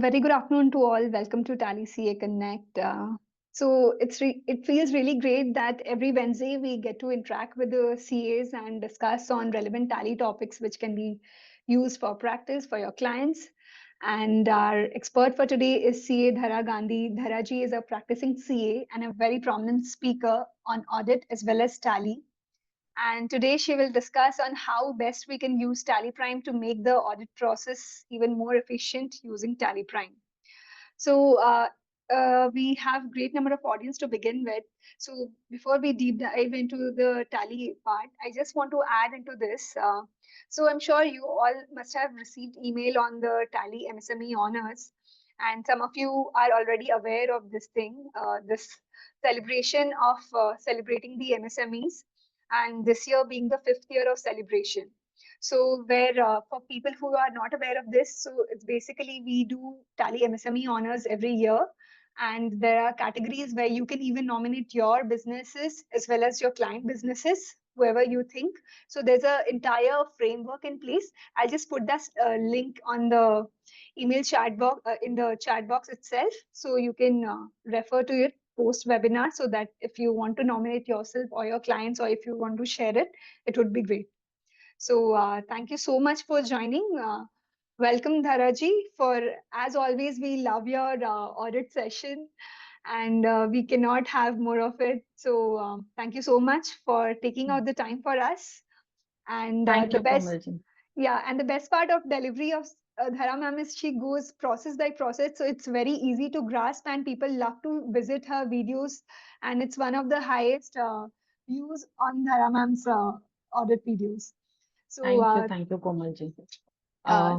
Very good afternoon to all. Welcome to Tally CA Connect. It feels really great that every Wednesday we get to interact with the CAs and discuss on relevant Tally topics which can be used for practice for your clients. And our expert for today is CA Dhara Gandhi. Dhara ji is a practicing CA and a very prominent speaker on audit as well as Tally. And today she will discuss on how best we can use TallyPrime to make the audit process even more efficient using TallyPrime. So we have great number of audience to begin with. So before we deep dive into the tally part, I just want to add into this. So I'm sure you all must have received email on the tally MSME honors, and some of you are already aware of this thing, this celebration of celebrating the MSMEs, and this year being the fifth year of celebration. So, where for people who are not aware of this, so it's basically we do Tally MSME honors every year, and there are categories where you can even nominate your businesses as well as your client businesses, whoever you think. So there's an entire framework in place. I'll just put that link on the email chat box in the chat box itself, so you can refer to it post webinar, so that if you want to nominate yourself or your clients, or if you want to share it, it would be great. So thank you so much for joining. Welcome, Dharaji. For as always, we love your audit session, and we cannot have more of it. So thank you so much for taking out the time for us. And Thank the you, best, Komalji. yeah, and the best part of delivery of Dhara ma'am is she goes process by process, so it's very easy to grasp, and people love to visit her videos, and it's one of the highest views on Dhara ma'am's audit videos. So, Thank you, Komalji.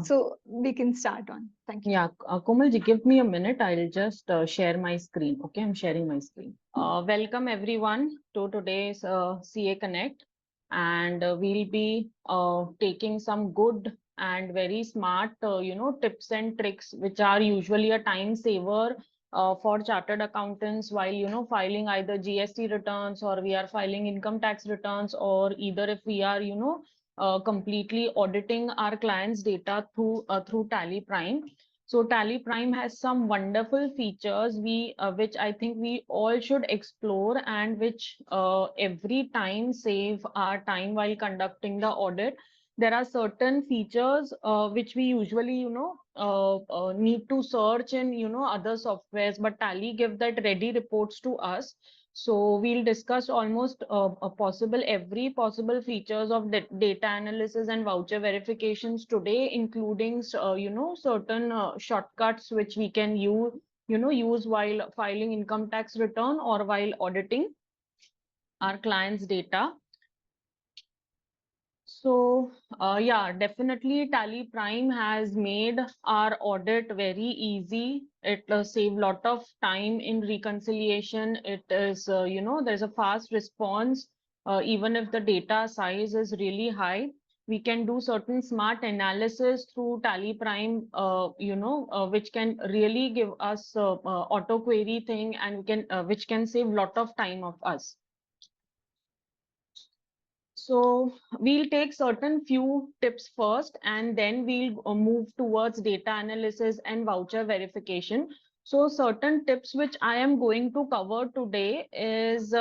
so we can start on. Thank you. Yeah, Komalji, give me a minute. I'll just share my screen. Okay, I'm sharing my screen. Welcome everyone to today's CA Connect, and we'll be taking some good and very smart, tips and tricks, which are usually a time saver for chartered accountants while filing either GST returns, or we are filing income tax returns, or either if we are completely auditing our clients' data through TallyPrime. So TallyPrime has some wonderful features which I think we all should explore, and which every time save our time while conducting the audit. There are certain features which we usually need to search in other softwares, but Tally give that ready reports to us. So we'll discuss almost a possible every possible features of data analysis and voucher verifications today, including certain shortcuts which we can use while filing income tax return or while auditing our clients' data. So, yeah, definitely Tally Prime has made our audit very easy. It save lot of time in reconciliation. It is, there's a fast response. Even if the data size is really high, we can do certain smart analysis through Tally Prime, which can really give us auto query thing, and which can save lot of time of us. So we'll take certain few tips first, and then we'll move towards data analysis and voucher verification. So certain tips which I am going to cover today is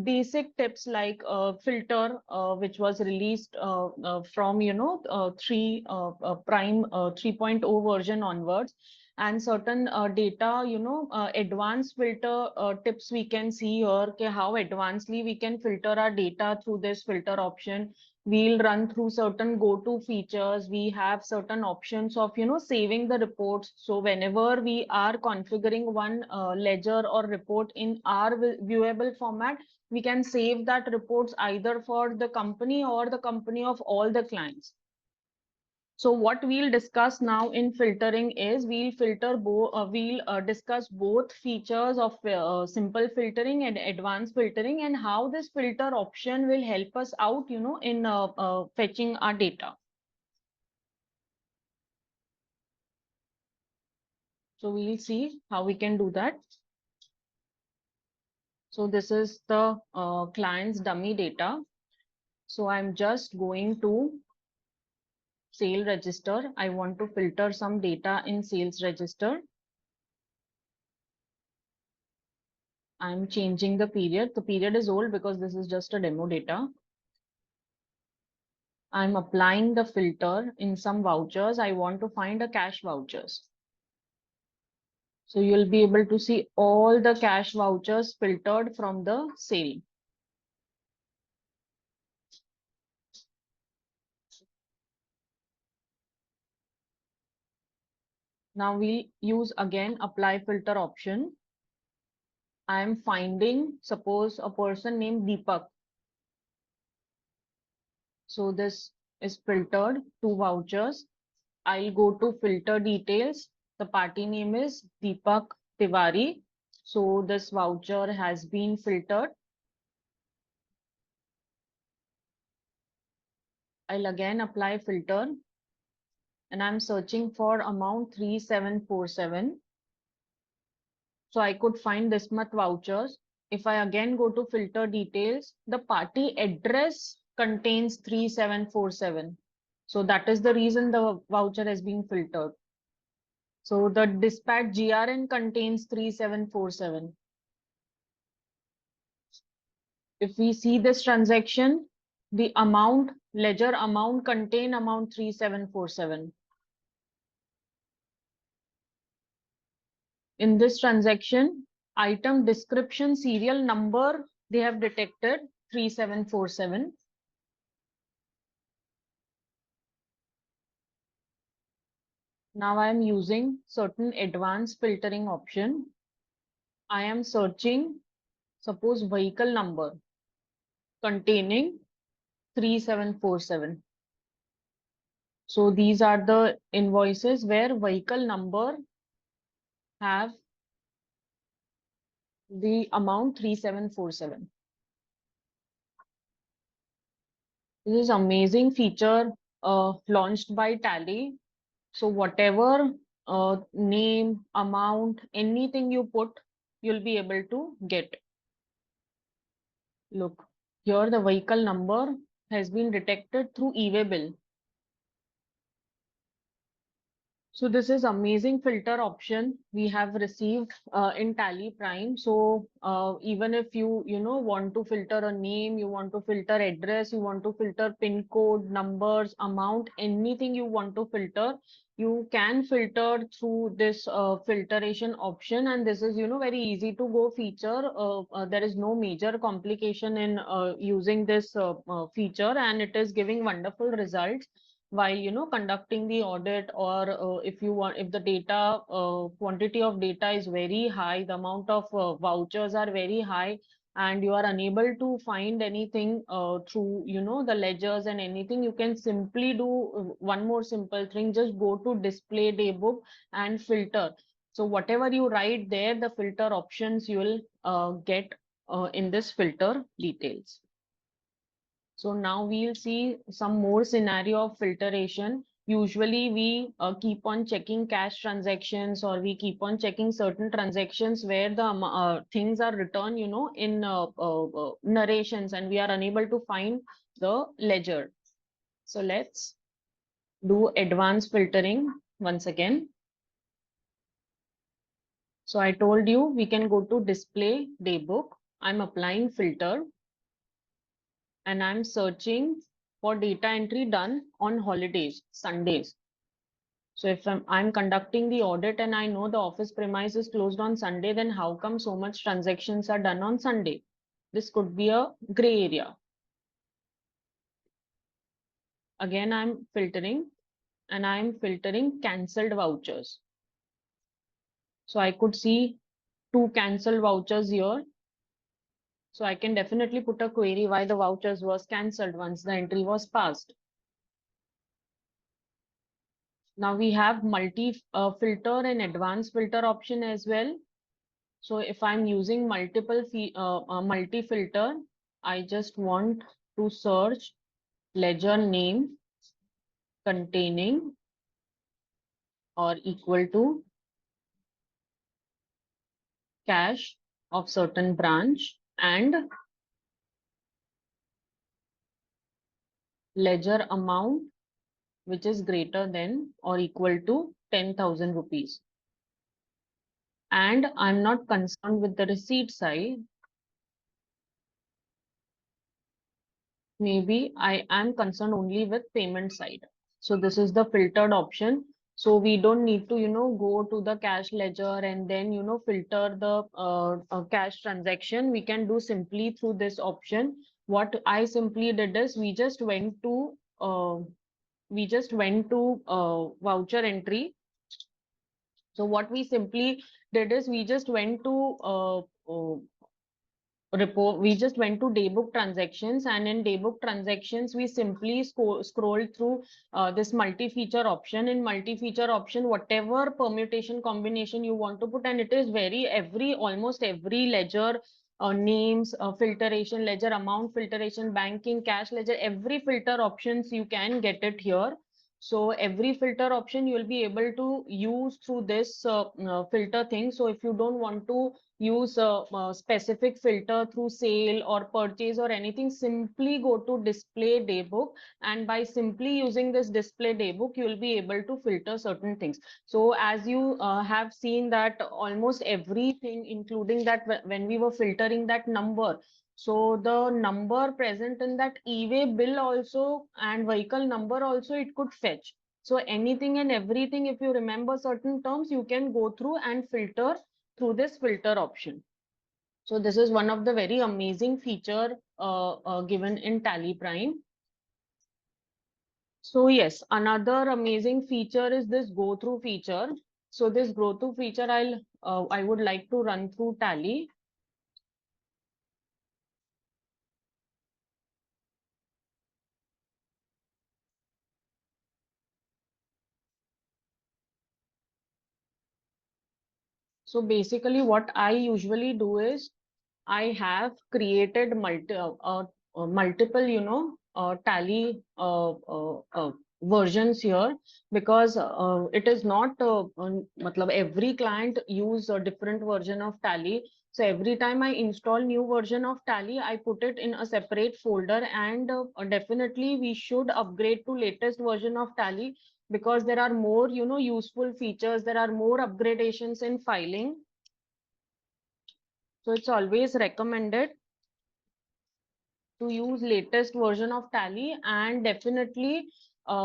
basic tips like filter, which was released from 3.0 version onwards, and certain data advanced filter tips we can see here. Okay, how advancedly we can filter our data through this filter option. We'll run through certain go-to features. We have certain options of saving the reports. So whenever we are configuring one ledger or report in our viewable format, we can save that reports either for the company or the company of all the clients. So what we'll discuss now in filtering is we'll discuss both features of simple filtering and advanced filtering, and how this filter option will help us out, in fetching our data. So we'll see how we can do that. So this is the client's dummy data. So I'm just going to sale register. I want to filter some data in sales register. I'm changing the period. The period is old because this is just a demo data. I'm applying the filter in some vouchers. I want to find a cash vouchers. So you'll be able to see all the cash vouchers filtered from the sale. Now we use again apply filter option. I am finding, suppose a person named Deepak. So this is filtered to vouchers. I'll go to filter details. The party name is Deepak Tiwari. So this voucher has been filtered. I'll again apply filter and I'm searching for amount 3747. So I could find this much vouchers. If I again go to filter details, the party address contains 3747. So that is the reason the voucher has been filtered. So the dispatch GRN contains 3747. If we see this transaction, the amount, ledger amount contain amount 3747. In this transaction, item description serial number, they have detected 3747. Now I am using certain advanced filtering option. I am searching, suppose vehicle number containing 3747. So these are the invoices where vehicle number have the amount 3747. This is amazing feature launched by Tally. So whatever name, amount, anything you put, you'll be able to get. Look, here the vehicle number has been detected through e-way bill. So this is amazing filter option we have received in TallyPrime. So even if you want to filter a name, you want to filter address, you want to filter pin code, numbers, amount, anything you want to filter, you can filter through this filtration option. And this is very easy to go feature. There is no major complication in using this feature, and it is giving wonderful results while conducting the audit, or if you want, if the data quantity of data is very high, the amount of vouchers are very high, and you are unable to find anything through the ledgers and anything, you can simply do one more simple thing. Just go to display daybook and filter. So whatever you write there, the filter options you will get in this filter details. So now we'll see some more scenario of filtration. Usually we keep on checking cash transactions, or we keep on checking certain transactions where the things are written, in narrations, and we are unable to find the ledger. So let's do advanced filtering once again. So I told you we can go to display daybook. I'm applying filter and I'm searching for data entry done on holidays, Sundays. So if I'm conducting the audit and I know the office premise is closed on Sunday, then how come so much transactions are done on Sunday? This could be a gray area. Again, I'm filtering and I'm filtering cancelled vouchers. So I could see 2 cancelled vouchers here. So I can definitely put a query why the vouchers was cancelled once the entry was passed. Now we have multi filter and advanced filter option as well. So if I'm using multi filter, I just want to search ledger name containing or equal to cash of certain branch and ledger amount which is greater than or equal to 10,000 rupees. And I'm not concerned with the receipt side. Maybe I am concerned only with payment side. So this is the filtered option. So we don't need to, go to the cash ledger and then, filter the cash transaction. We can do simply through this option. What I simply did is we just went to voucher entry. So what we simply did is we just went to report we just went to daybook transactions, and in daybook transactions we simply scroll through this multi-feature option. In multi-feature option, whatever permutation combination you want to put, and it is almost every ledger names, filtration, ledger amount filtration, banking, cash ledger, every filter options you can get it here. So every filter option you will be able to use through this filter thing. So if you don't want to use a specific filter through sale or purchase or anything, simply go to display daybook, and by simply using this display daybook you will be able to filter certain things. So as you have seen that almost everything, including that when we were filtering that number, so the number present in that e-way bill also and vehicle number also it could fetch. So anything and everything, if you remember certain terms, you can go through and filter through this filter option. So this is one of the very amazing feature given in TallyPrime. So yes, another amazing feature is this go through feature. So this go through feature, I would like to run through Tally. So basically what I usually do is I have created multiple, Tally versions here, because it is not, matlab every client use a different version of Tally. So every time I install new version of Tally, I put it in a separate folder, and definitely we should upgrade to latest version of Tally, because there are more, useful features. There are more upgradations in filing. So it's always recommended to use latest version of Tally, and definitely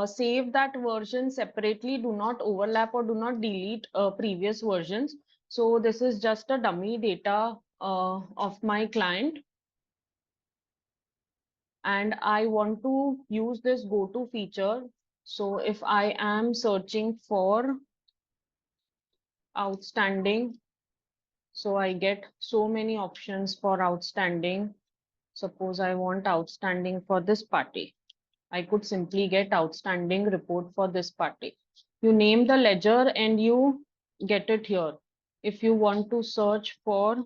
save that version separately. Do not overlap or do not delete previous versions. So this is just a dummy data of my client, and I want to use this go to feature. So if I am searching for outstanding, so I get so many options for outstanding. Suppose I want outstanding for this party. I could simply get outstanding report for this party. You name the ledger and you get it here. If you want to search for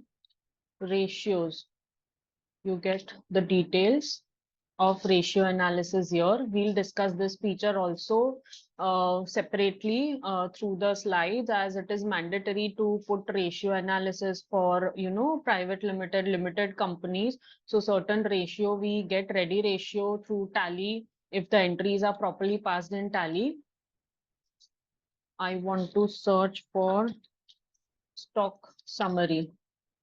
ratios, you get the details of ratio analysis here. We'll discuss this feature also separately through the slides, as it is mandatory to put ratio analysis for, private limited companies. So certain ratio, we get ready ratio through Tally if the entries are properly passed in Tally. I want to search for stock summary.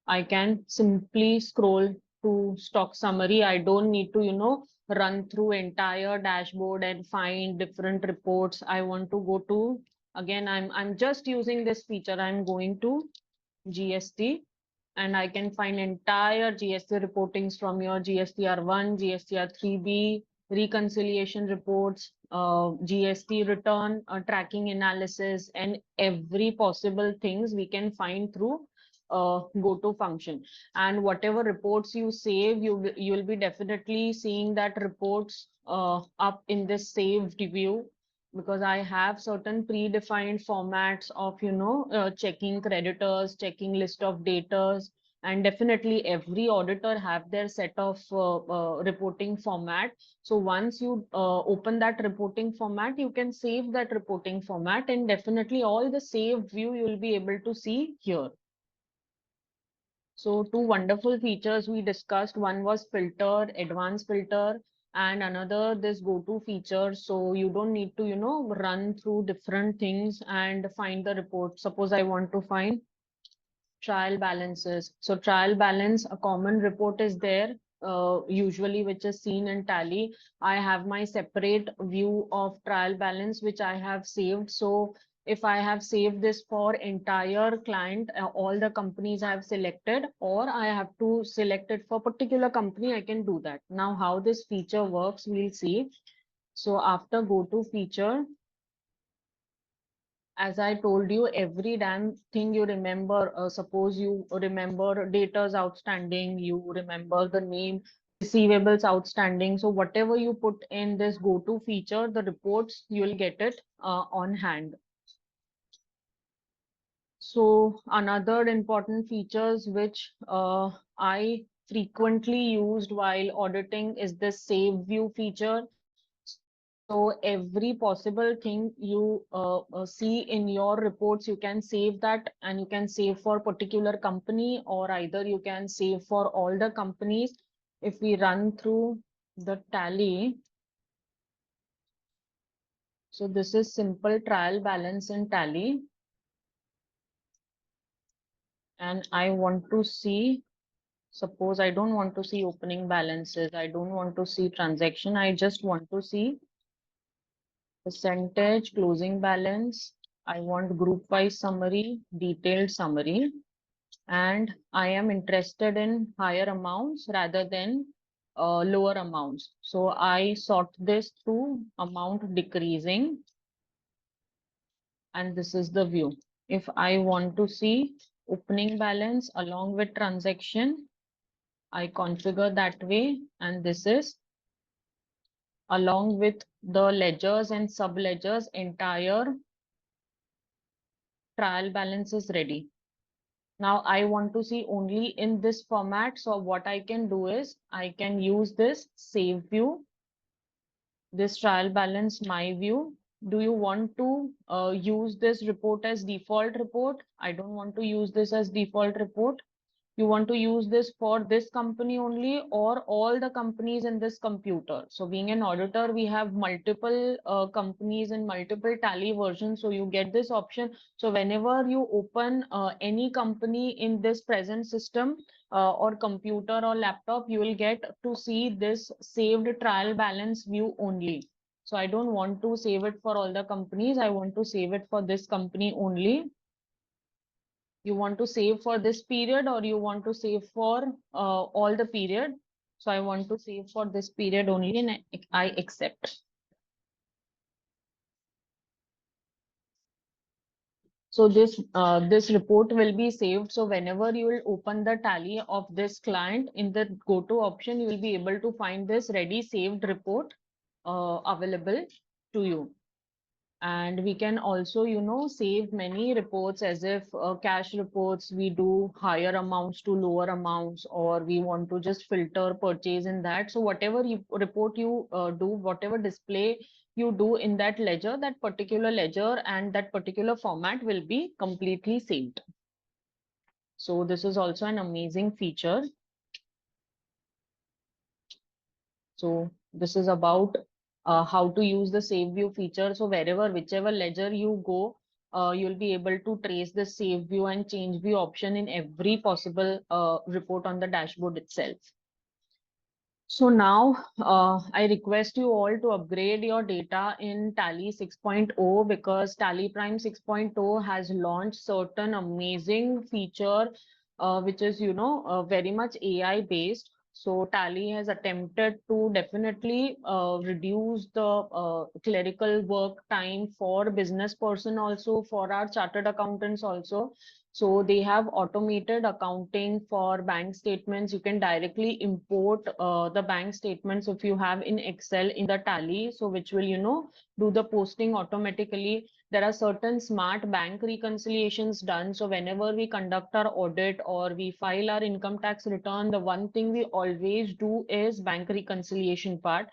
I can simply scroll to stock summary. I don't need to, run through entire dashboard and find different reports. I want to go to, again, I'm just using this feature. I'm going to GST, and I can find entire GST reportings from your GSTR1, GSTR3B, reconciliation reports, GST return, tracking analysis, and every possible things we can find through go to function. And whatever reports you save, you will be definitely seeing that reports up in this saved view, because I have certain predefined formats of, checking creditors, checking list of daters, and definitely every auditor have their set of reporting format. So once you open that reporting format, you can save that reporting format, and definitely all the saved view you will be able to see here. So two wonderful features we discussed. One was filter, advanced filter. and another this go-to feature. So you don't need to, run through different things and find the report. Suppose I want to find trial balances. So trial balance, a common report is there, usually which is seen in Tally. I have my separate view of trial balance, which I have saved. So if I have saved this for entire client, all the companies I have selected, or I have to select it for particular company, I can do that. Now, how this feature works, we'll see. So after go to feature, as I told you, every damn thing you remember, suppose you remember data's outstanding, you remember the name, receivables outstanding. So whatever you put in this go-to feature, the reports, you'll get it on hand. So another important features which I frequently used while auditing is the save view feature. So every possible thing you see in your reports, you can save that, and you can save for particular company, or either you can save for all the companies. If we run through the tally, so this is simple trial balance in tally, and I want to see, suppose I don't want to see opening balances, I don't want to see transaction, I just want to see percentage, closing balance. I want group wise summary, detailed summary, and I am interested in higher amounts rather than lower amounts. So I sort this through amount decreasing, and this is the view. If I want to see opening balance along with transaction, I configure that way, and this is along with the ledgers and sub ledgers, entire trial balance is ready. Now I want to see only in this format. So what I can do is I can use this save view, this trial balance, my view. Do you want to use this report as default report? I don't want to use this as default report. You want to use this for this company only, or all the companies in this computer? So being an auditor, we have multiple companies and multiple tally versions, so you get this option. So whenever you open any company in this present system or computer or laptop, you will get to see this saved trial balance view only. So I don't want to save it for all the companies, I want to save it for this company only. You want to save for this period, or you want to save for all the period? So I want to save for this period only, and I accept. So this report will be saved. So whenever you will open the tally of this client in the go to option, you will be able to find this ready saved report available to you. And we can also, save many reports, as if cash reports, we do higher amounts to lower amounts, or we want to just filter purchase in that. So whatever report you do, whatever display you do in that ledger, that particular ledger and that particular format will be completely saved. So this is also an amazing feature. So this is about how to use the save view feature. So wherever, whichever ledger you go, you'll be able to trace the save view and change view option in every possible report on the dashboard itself. So now I request you all to upgrade your data in Tally 6.0, because TallyPrime 6.0 has launched certain amazing feature, which is, very much AI based. So Tally has attempted to definitely reduce the clerical work time for business person, also for our chartered accountants also. So they have automated accounting for bank statements. You can directly import the bank statements if you have in Excel in the Tally, so which will, do the posting automatically. There are certain smart bank reconciliations done. So whenever we conduct our audit or we file our income tax return, the one thing we always do is bank reconciliation part.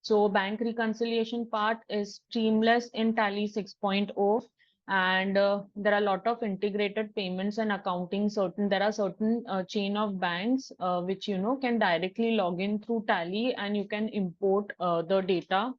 So bank reconciliation part is seamless in Tally 6.0. And there are a lot of integrated payments and accounting. There are certain chain of banks which can directly log in through Tally, and you can import the data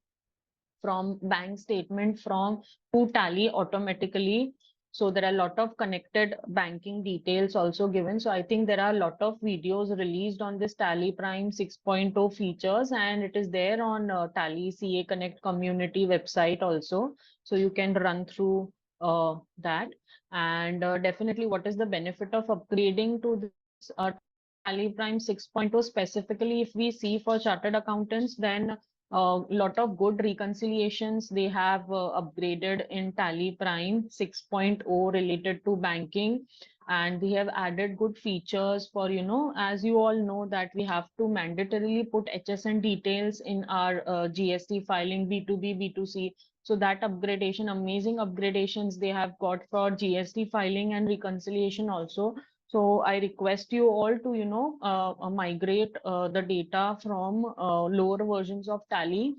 from bank statement from to Tally automatically. So there are a lot of connected banking details also given. So I think there are a lot of videos released on this TallyPrime 6.0 features, and it is there on Tally CA Connect community website also. So you can run through that. And definitely, what is the benefit of upgrading to this TallyPrime 6.0 specifically? If we see for chartered accountants, then a lot of good reconciliations they have upgraded in TallyPrime 6.0 related to banking, and they have added good features for, as you all know, that we have to mandatorily put HSN details in our GST filing, B2B, B2C. So that upgradation, amazing upgradations they have got for GST filing and reconciliation also. So I request you all to, migrate the data from lower versions of Tally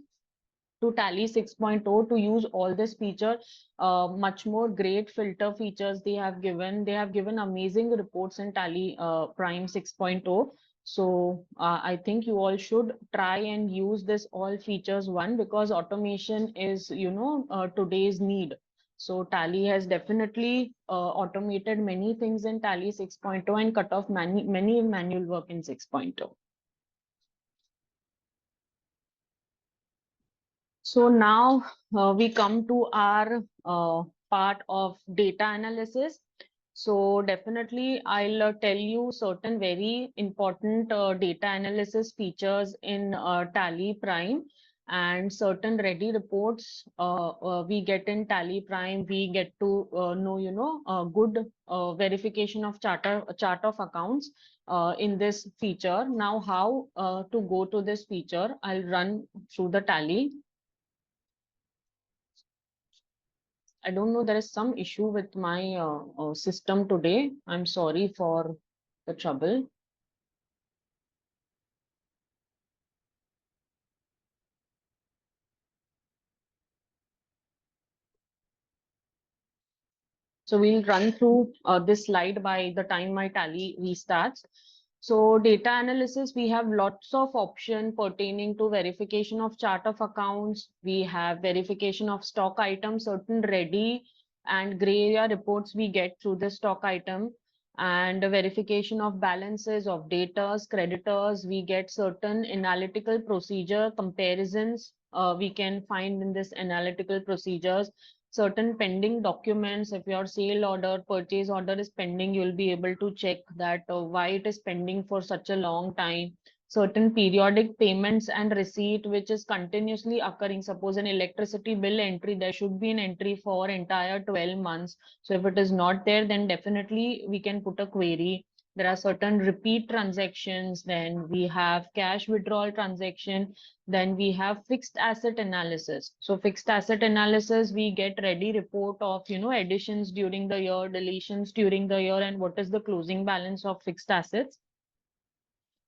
to Tally 6.0 to use all this feature. Much more great filter features they have given. They have given amazing reports in Tally Prime 6.0. So I think you all should try and use this all features one, because automation is, today's need. So Tally has definitely automated many things in Tally 6.0 and cut off many manual work in 6.0. So now we come to our part of data analysis. So definitely I'll tell you certain very important data analysis features in Tally Prime, and certain ready reports we get in Tally Prime. We get to know, good verification of chart of accounts in this feature. Now, how to go to this feature? I'll run through the Tally. I don't know, there is some issue with my system today. I'm sorry for the trouble. So we'll run through this slide by the time my Tally restarts. So data analysis, we have lots of option pertaining to verification of chart of accounts. We have verification of stock items, certain ready and gray area reports we get through the stock item, and verification of balances of debtors, creditors. We get certain analytical procedure comparisons we can find in this analytical procedures. Certain pending documents, if your sale order, purchase order is pending, you'll be able to check that why it is pending for such a long time. Certain periodic payments and receipt which is continuously occurring. Suppose an electricity bill entry, there should be an entry for entire 12 months. So if it is not there, then definitely we can put a query. There are certain repeat transactions, then we have cash withdrawal transaction, then we have fixed asset analysis. So fixed asset analysis, we get ready report of, additions during the year, deletions during the year, and what is the closing balance of fixed assets.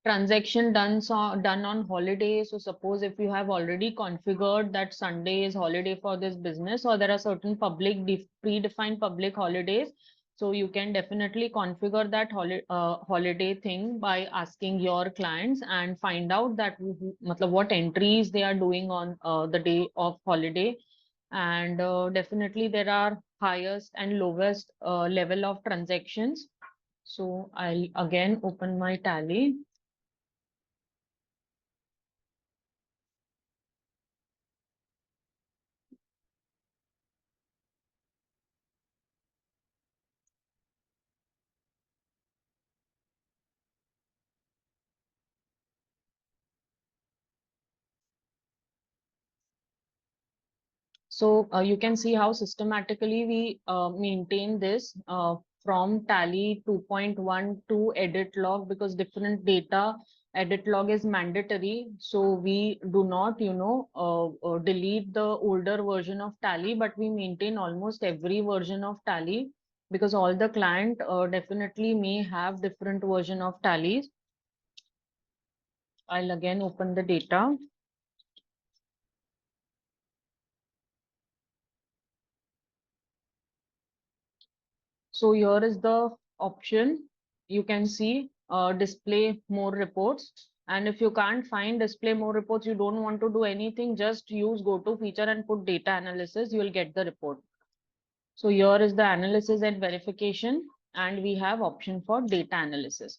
Transaction done on holiday. So suppose if you have already configured that Sunday is holiday for this business, or there are certain predefined public holidays, so you can definitely configure that holiday thing by asking your clients and find out that what entries they are doing on the day of holiday. And definitely there are highest and lowest level of transactions. So I'll again open my Tally. So you can see how systematically we maintain this from Tally 2.1 to edit log, because different data edit log is mandatory. So we do not, delete the older version of Tally, but we maintain almost every version of Tally, because all the client definitely may have different version of Tallies. I'll again open the data. So here is the option. You can see display more reports. And if you can't find display more reports, you don't want to do anything, just use go to feature and put data analysis, you will get the report. So here is the analysis and verification, and we have option for data analysis.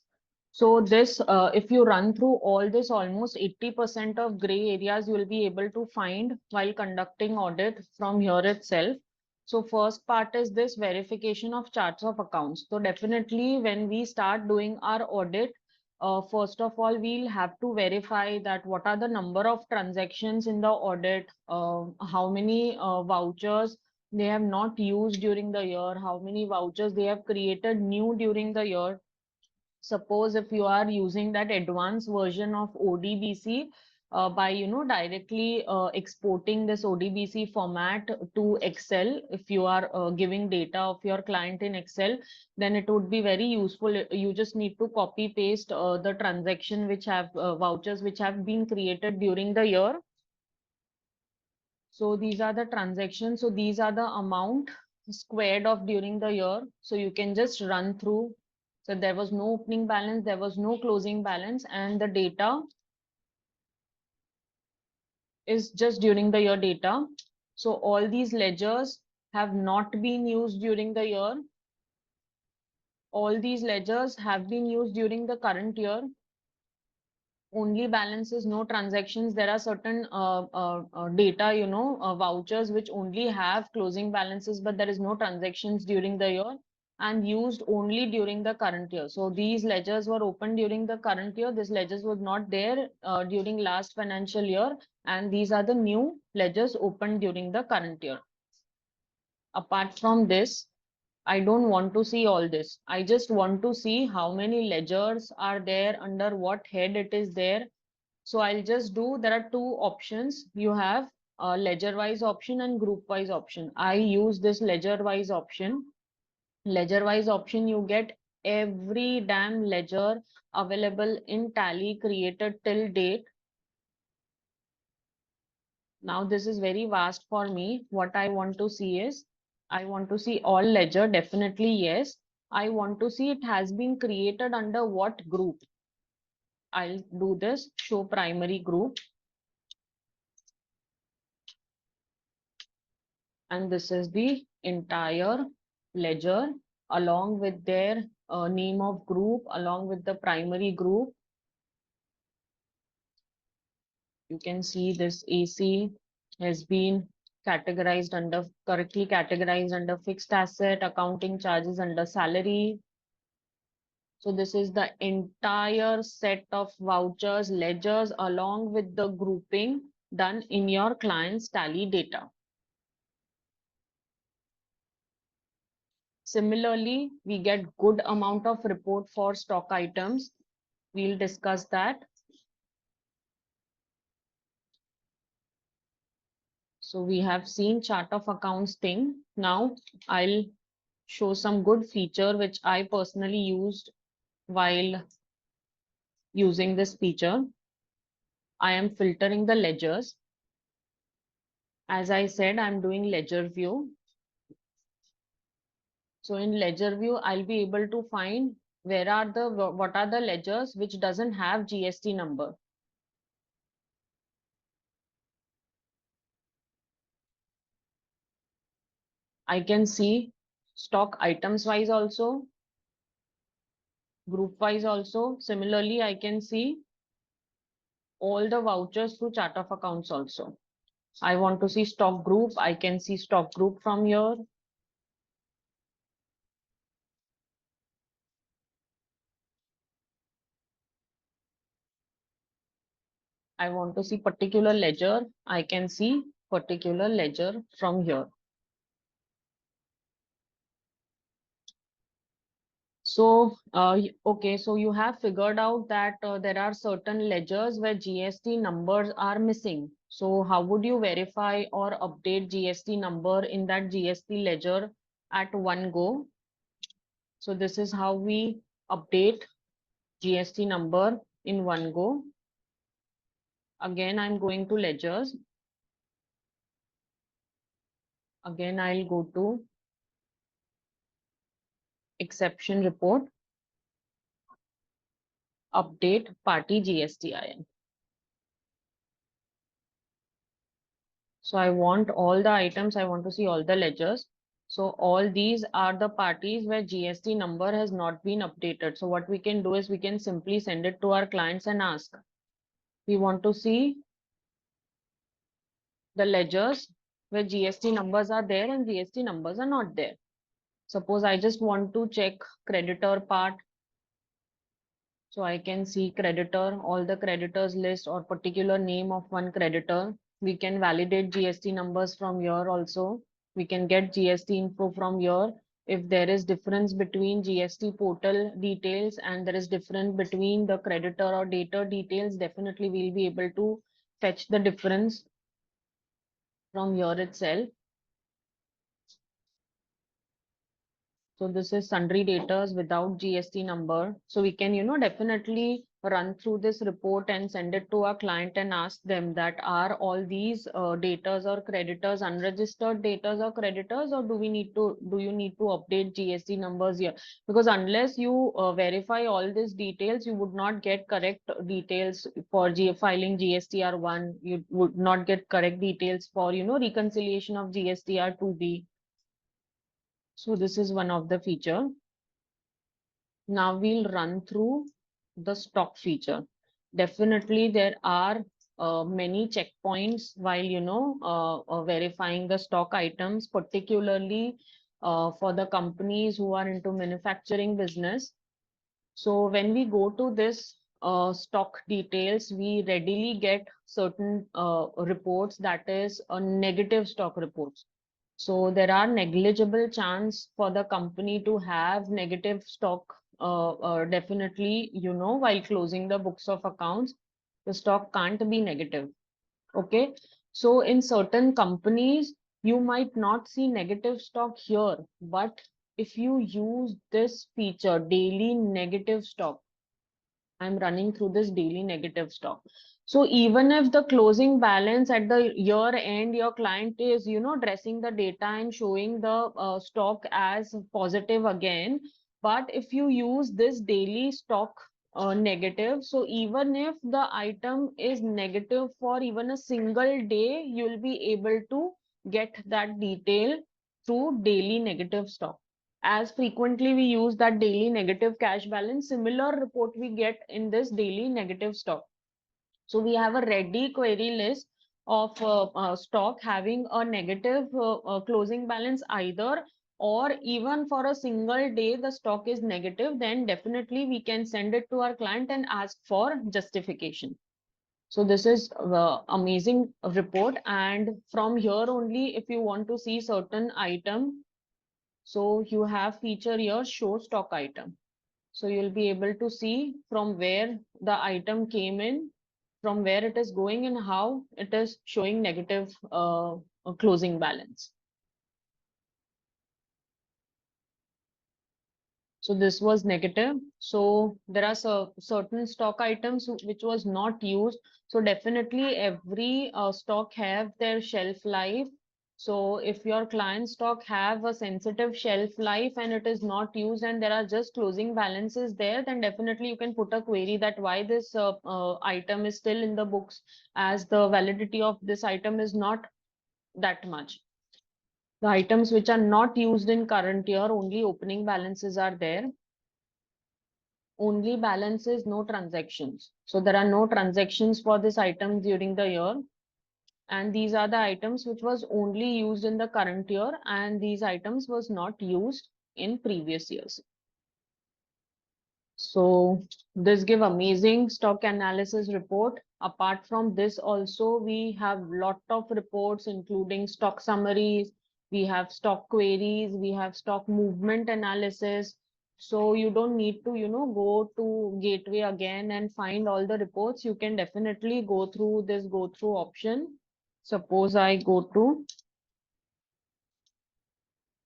So this, if you run through all this, almost 80% of gray areas you will be able to find while conducting audit from here itself. So first part is this verification of charts of accounts. So definitely when we start doing our audit, first of all, we'll have to verify that what are the number of transactions in the audit, how many vouchers they have not used during the year, how many vouchers they have created new during the year. Suppose if you are using that advanced version of ODBC, by directly exporting this ODBC format to Excel, if you are giving data of your client in Excel, then it would be very useful. You just need to copy paste the transaction which have vouchers which have been created during the year. So these are the transactions. So these are the amount squared off during the year. So you can just run through. So there was no opening balance, there was no closing balance, and the data is just during the year data. So all these ledgers have not been used during the year. All these ledgers have been used during the current year. Only balances, no transactions. There are certain data, vouchers which only have closing balances, but there is no transactions during the year and used only during the current year. So these ledgers were opened during the current year. This ledgers was not there during last financial year, and these are the new ledgers opened during the current year. Apart from this, I don't want to see all this. I just want to see how many ledgers are there, under what head it is there. So I'll just do, there are two options. You have a ledger wise option and group wise option. I use this ledger wise option. Ledger wise option, you get every damn ledger available in Tally created till date. Now this is very vast for me. What I want to see is, I want to see all ledger, definitely yes. I want to see it has been created under what group. I'll do this, show primary group. And this is the entire ledger along with their name of group, along with the primary group. You can see this AC has been categorized under, correctly categorized under fixed asset, accounting charges under salary. So this is the entire set of vouchers, ledgers, along with the grouping done in your client's Tally data. Similarly, we get good amount of report for stock items. We'll discuss that. So we have seen chart of accounts thing. Now I'll show some good feature which I personally used while using this feature. I am filtering the ledgers. As I said, I'm doing ledger view. So in ledger view, I'll be able to find what are the ledgers which doesn't have GST number. I can see stock items wise also, group wise also. Similarly, I can see all the vouchers through chart of accounts also. I want to see stock group. I can see stock group from here. I want to see particular ledger. I can see particular ledger from here. So, okay, so you have figured out that there are certain ledgers where GST numbers are missing. So how would you verify or update GST number in that GST ledger at one go? So this is how we update GST number in one go. Again, I'm going to ledgers. Again, I'll go to exception report, update party GSTIN. So I want all the items, I want to see all the ledgers. So all these are the parties where GST number has not been updated. So what we can do is we can simply send it to our clients and ask, we want to see the ledgers where GST numbers are there and GST numbers are not there. Suppose I just want to check creditor part. So I can see creditor, all the creditors list or particular name of one creditor. We can validate GST numbers from here also. We can get GST info from here. If there is difference between GST portal details and there is difference between the creditor or debtor details, definitely we'll be able to fetch the difference from here itself. So this is sundry daters without GST number. So we can, definitely run through this report and send it to our client and ask them that are all these daters or creditors unregistered daters or creditors, or do you need to update GST numbers here? Because unless you verify all these details, you would not get correct details for filing GSTR1. You would not get correct details for, reconciliation of GSTR2B. So this is one of the feature. Now we'll run through the stock feature. Definitely there are many checkpoints while verifying the stock items, particularly for the companies who are into manufacturing business. So when we go to this stock details, we readily get certain reports, that is a negative stock reports. So there are negligible chance for the company to have negative stock. Definitely, while closing the books of accounts, the stock can't be negative. Okay. So in certain companies, you might not see negative stock here, but if you use this feature, daily negative stock, I'm running through this daily negative stock. So even if the closing balance at the year end, your client is, dressing the data and showing the stock as positive again. But if you use this daily stock negative, so even if the item is negative for even a single day, you'll be able to get that detail through daily negative stock. As frequently we use that daily negative cash balance, similar report we get in this daily negative stock. So we have a ready query list of stock having a negative closing balance either, or even for a single day the stock is negative, then definitely we can send it to our client and ask for justification. So this is amazing report, and from here only, if you want to see certain item, so you have feature here, show stock item. So you'll be able to see from where the item came in, from where it is going, and how it is showing negative closing balance. So this was negative. So there are certain stock items which was not used. So definitely every stock have their shelf life. So if your client stock have a sensitive shelf life and it is not used and there are just closing balances there, then definitely you can put a query that why this item is still in the books, as the validity of this item is not that much. The items which are not used in current year, only opening balances are there. Only balances, no transactions. So there are no transactions for this item during the year. And these are the items which was only used in the current year, and these items was not used in previous years. So this give amazing stock analysis report. Apart from this also, we have lot of reports including stock summaries, we have stock queries, we have stock movement analysis. So you don't need to, go to Gateway again and find all the reports. You can definitely go through this go through option. Suppose I go to,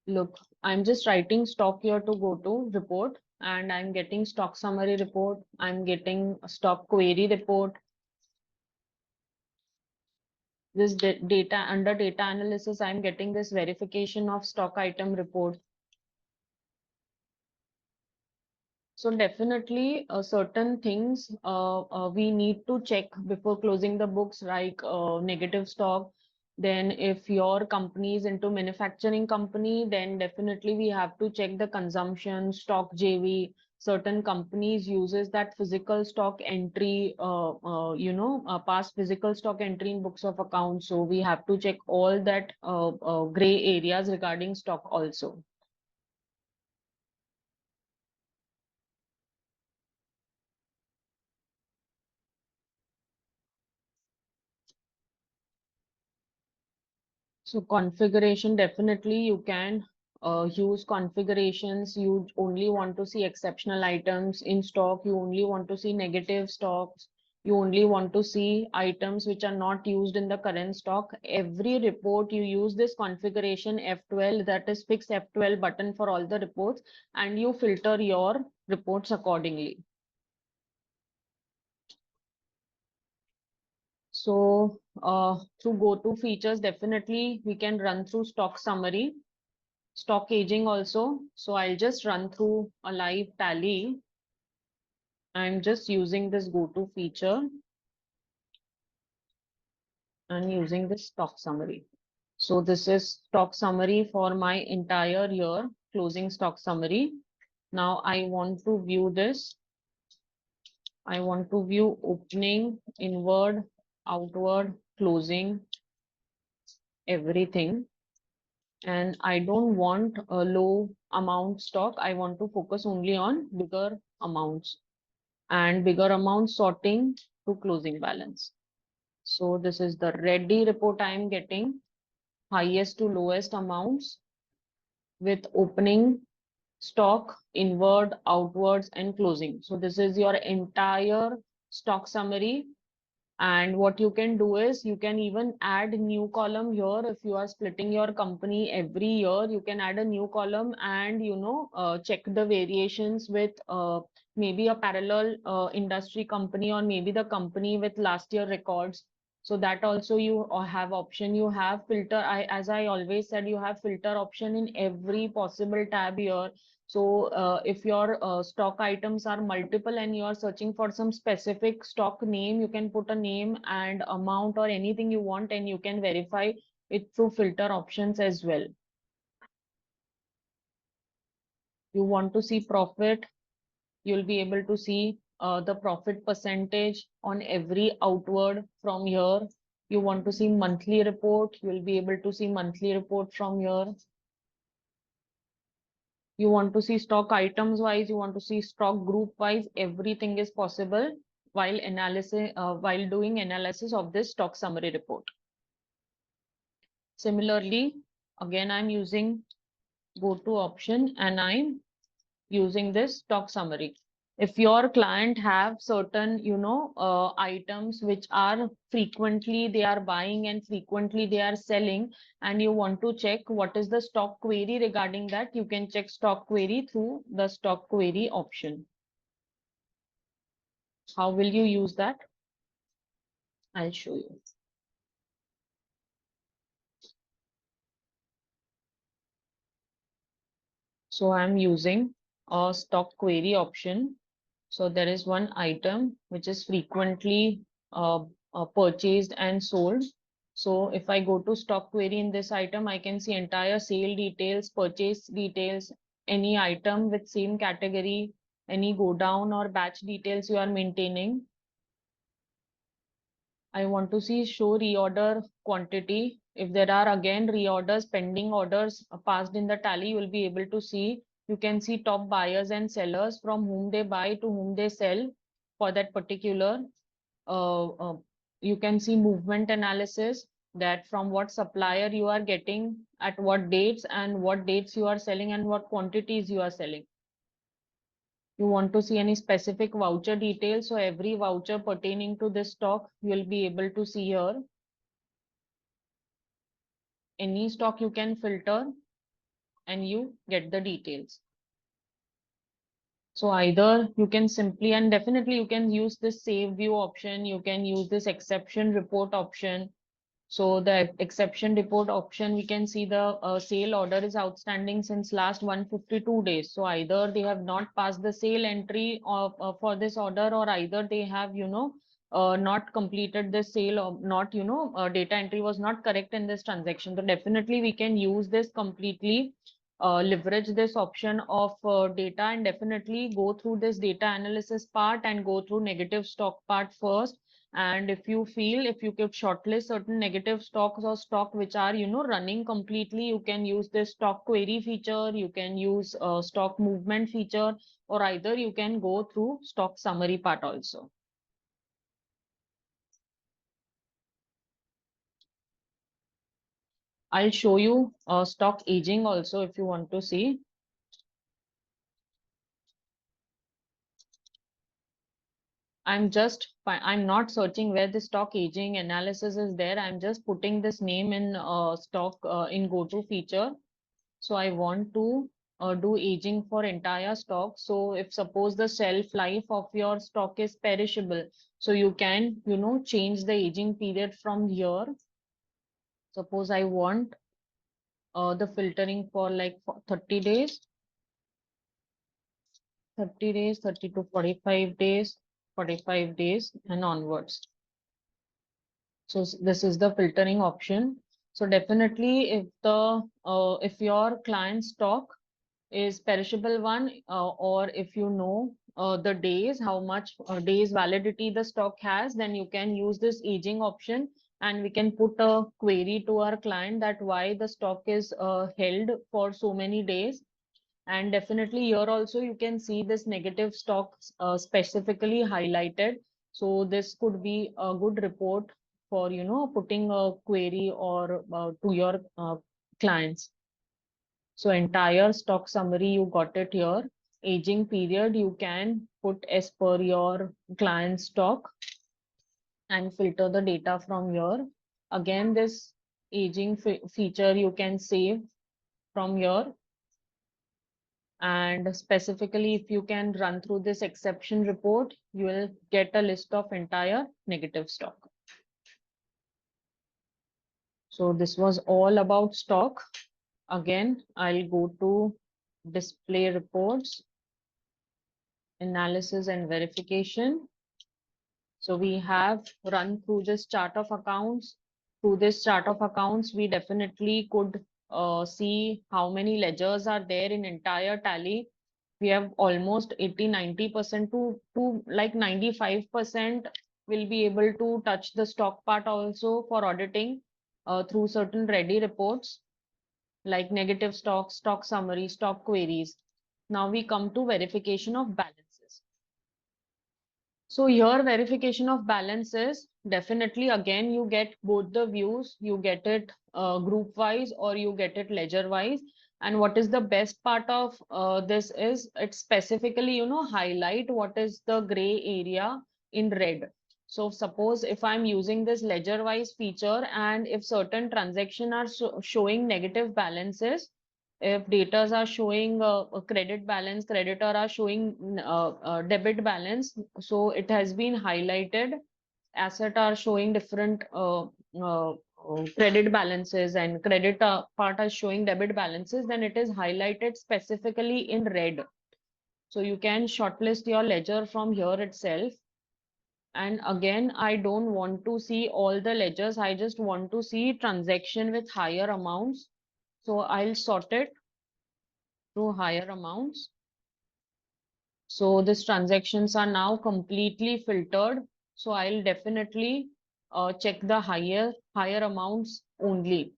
look, I'm just writing stock here to go to report, and I'm getting stock summary report. I'm getting a stock query report. This data, under data analysis, I'm getting this verification of stock item report. So definitely certain things we need to check before closing the books, like negative stock. Then if your company is into manufacturing company, then definitely we have to check the consumption, stock JV. Certain companies uses that physical stock entry, past physical stock entry in books of accounts. So we have to check all that gray areas regarding stock also. So configuration, definitely you can use configurations. You only want to see exceptional items in stock. You only want to see negative stocks. You only want to see items which are not used in the current stock. Every report you use this configuration F12, that is fix F12 button for all the reports, and you filter your reports accordingly. So through go-to features, definitely we can run through stock summary, stock aging also. So I'll just run through a live tally. I'm just using this go-to feature and using this stock summary. So this is stock summary for my entire year, closing stock summary. Now I want to view this. I want to view opening, inward, outward, closing, everything. And I don't want a low amount stock. I want to focus only on bigger amounts, and bigger amount sorting to closing balance. So this is the ready report I am getting, highest to lowest amounts with opening, stock, inward, outwards, and closing. So this is your entire stock summary. And what you can do is you can even add new column here. If you are splitting your company every year, you can add a new column and check the variations with maybe a parallel industry company, or maybe the company with last year records. So that also you have option. You have filter. As I always said, you have filter option in every possible tab here. So if your stock items are multiple and you are searching for some specific stock name, you can put a name and amount or anything you want, and you can verify it through filter options as well. You want to see profit, you'll be able to see the profit percentage on every outward from here. You want to see monthly report, you'll be able to see monthly report from here. You want to see stock items wise, you want to see stock group wise, everything is possible while while doing analysis of this stock summary report. Similarly, again, I'm using go to option and I'm using this stock summary. If your client have certain, items which are frequently they are buying and frequently they are selling, and you want to check what is the stock query regarding that, you can check stock query through the stock query option. How will you use that? I'll show you. So I'm using a stock query option. So there is one item which is frequently purchased and sold. So if I go to stock query in this item, I can see entire sale details, purchase details, any item with same category, any go down or batch details you are maintaining. I want to see show reorder quantity. If there are again reorders, pending orders passed in the tally, you will be able to see. You can see top buyers and sellers, from whom they buy to whom they sell for that particular. Uh, uh, you can see movement analysis, that from what supplier you are getting at what dates, and what dates you are selling, and what quantities you are selling. You want to see any specific voucher details, so every voucher pertaining to this stock you will be able to see here. Any stock you can filter and you get the details. So either you can simply, and definitely you can use this save view option, you can use this exception report option. So the exception report option, we can see the sale order is outstanding since last 152 days. So either they have not passed the sale entry of, for this order, or either they have, not completed the sale, or not, data entry was not correct in this transaction. So definitely we can use this completely, leverage this option of data, and definitely go through this data analysis part and go through negative stock part first. And if you feel, if you could shortlist certain negative stocks or stock which are, running completely, you can use this stock query feature, you can use stock movement feature, or either you can go through stock summary part also. I'll show you stock aging also if you want to see. I'm not searching where the stock aging analysis is there. I'm just putting this name in stock in go to feature. So I want to do aging for entire stock. So if suppose the shelf life of your stock is perishable, so you can, change the aging period from here. Suppose I want the filtering for like 30 days, 30 days, 30 to 45 days, 45 days and onwards. So this is the filtering option. So definitely if your client stock is perishable one, or if you know the days, how much days validity the stock has, then you can use this aging option, and we can put a query to our client that why the stock is held for so many days. And definitely here also you can see this negative stocks specifically highlighted. So this could be a good report for, putting a query or to your clients. So entire stock summary, you got it here. Aging period, you can put as per your client stock and filter the data from here. Again, this aging feature you can save from here. And specifically, if you can run through this exception report, you will get a list of entire negative stock. So this was all about stock. Again, I'll go to display reports, analysis and verification. So we have run through this chart of accounts. Through this chart of accounts, we definitely could see how many ledgers are there in entire tally. We have almost 80-90% to like 95% will be able to touch the stock part also for auditing through certain ready reports like negative stock, stock summary, stock queries. Now we come to verification of balances. So here verification of balances, definitely again you get both the views, you get it group wise or you get it ledger wise. And what is the best part of this is it specifically, highlight what is the gray area in red. So suppose if I'm using this ledger wise feature and if certain transactions are showing negative balances, if data are showing a credit balance, creditor are showing debit balance, so it has been highlighted. Asset are showing different credit balances and credit part are showing debit balances, then it is highlighted specifically in red. So you can shortlist your ledger from here itself. And again, I don't want to see all the ledgers. I just want to see transaction with higher amounts. So I'll sort it to higher amounts. So these transactions are now completely filtered. So I'll definitely check the higher amounts only.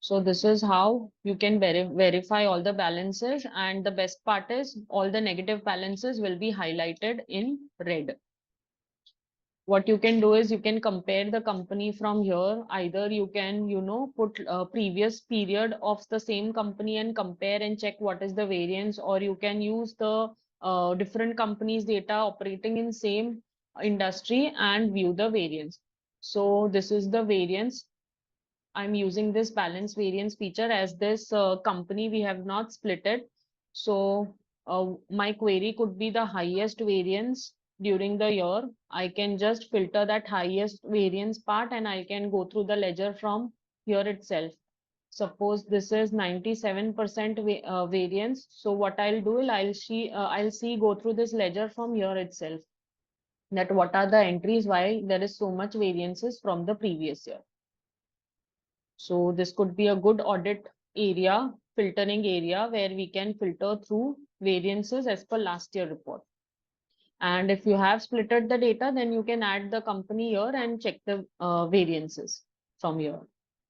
So this is how you can verify all the balances, and the best part is all the negative balances will be highlighted in red. What you can do is you can compare the company from here. Either you can, put a previous period of the same company and compare and check what is the variance, or you can use the different companies data operating in same industry and view the variance. So this is the variance. I'm using this balance variance feature as this company we have not split it. So my query could be the highest variance during the year, I can just filter that highest variance part and I can go through the ledger from here itself. Suppose this is 97% variance. So what I'll do is I'll see go through this ledger from here itself, that what are the entries why there is so much variances from the previous year. So this could be a good audit area, filtering area, where we can filter through variances as per last year report. And if you have splitted the data, then you can add the company here and check the variances from here.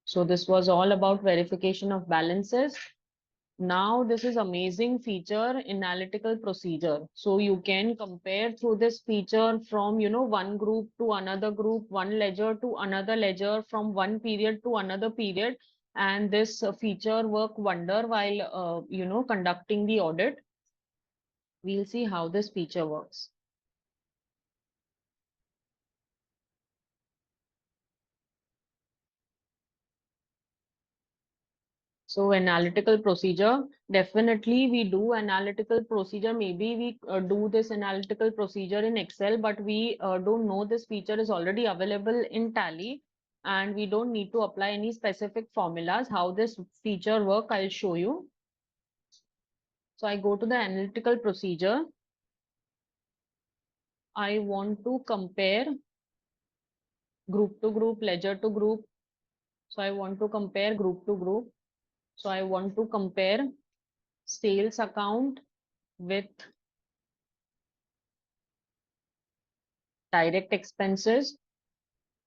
So this was all about verification of balances. Now this is amazing feature, analytical procedure. So you can compare through this feature from, one group to another group, one ledger to another ledger, from one period to another period. And this feature work wonder while, conducting the audit. We'll see how this feature works. So analytical procedure, definitely we do analytical procedure. Maybe we do this analytical procedure in Excel, but we don't know this feature is already available in Tally, and we don't need to apply any specific formulas. How this feature work, I'll show you. So I go to the analytical procedure. I want to compare group to group, ledger to group. So I want to compare group to group. So I want to compare sales account with direct expenses.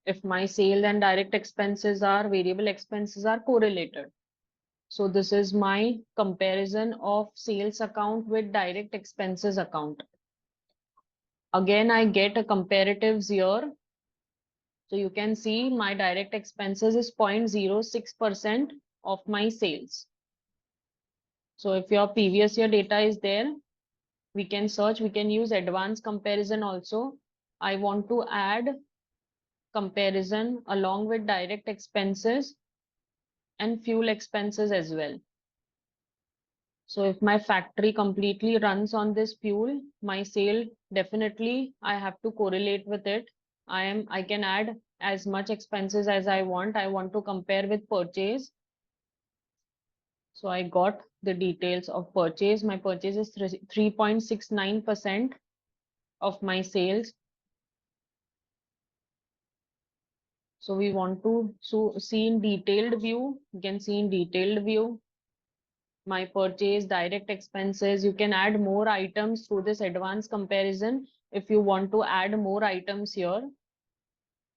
If my sale and direct expenses are variable expenses are correlated. So this is my comparison of sales account with direct expenses account. Again, I get a comparatives here. So you can see my direct expenses is 0.06% of my sales. So if your previous year data is there, we can search, we can use advanced comparison also. I want to add comparison along with direct expenses and fuel expenses as well. So if my factory completely runs on this fuel, my sale definitely I have to correlate with it. I can add as much expenses as I want. I want to compare with purchase. So I got the details of purchase. My purchase is 3.69% of my sales. So we want to see in detailed view. You can see in detailed view my purchase, direct expenses. You can add more items through this advanced comparison if you want to add more items here,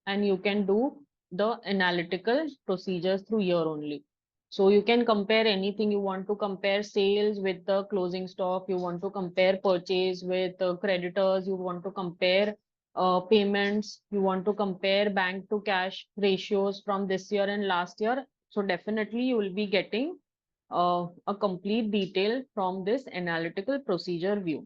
and you can do the analytical procedures through here only. So you can compare anything. You want to compare sales with the closing stock, you want to compare purchase with creditors, you want to compare payments, you want to compare bank to cash ratios from this year and last year. So definitely you will be getting a complete detail from this analytical procedure view.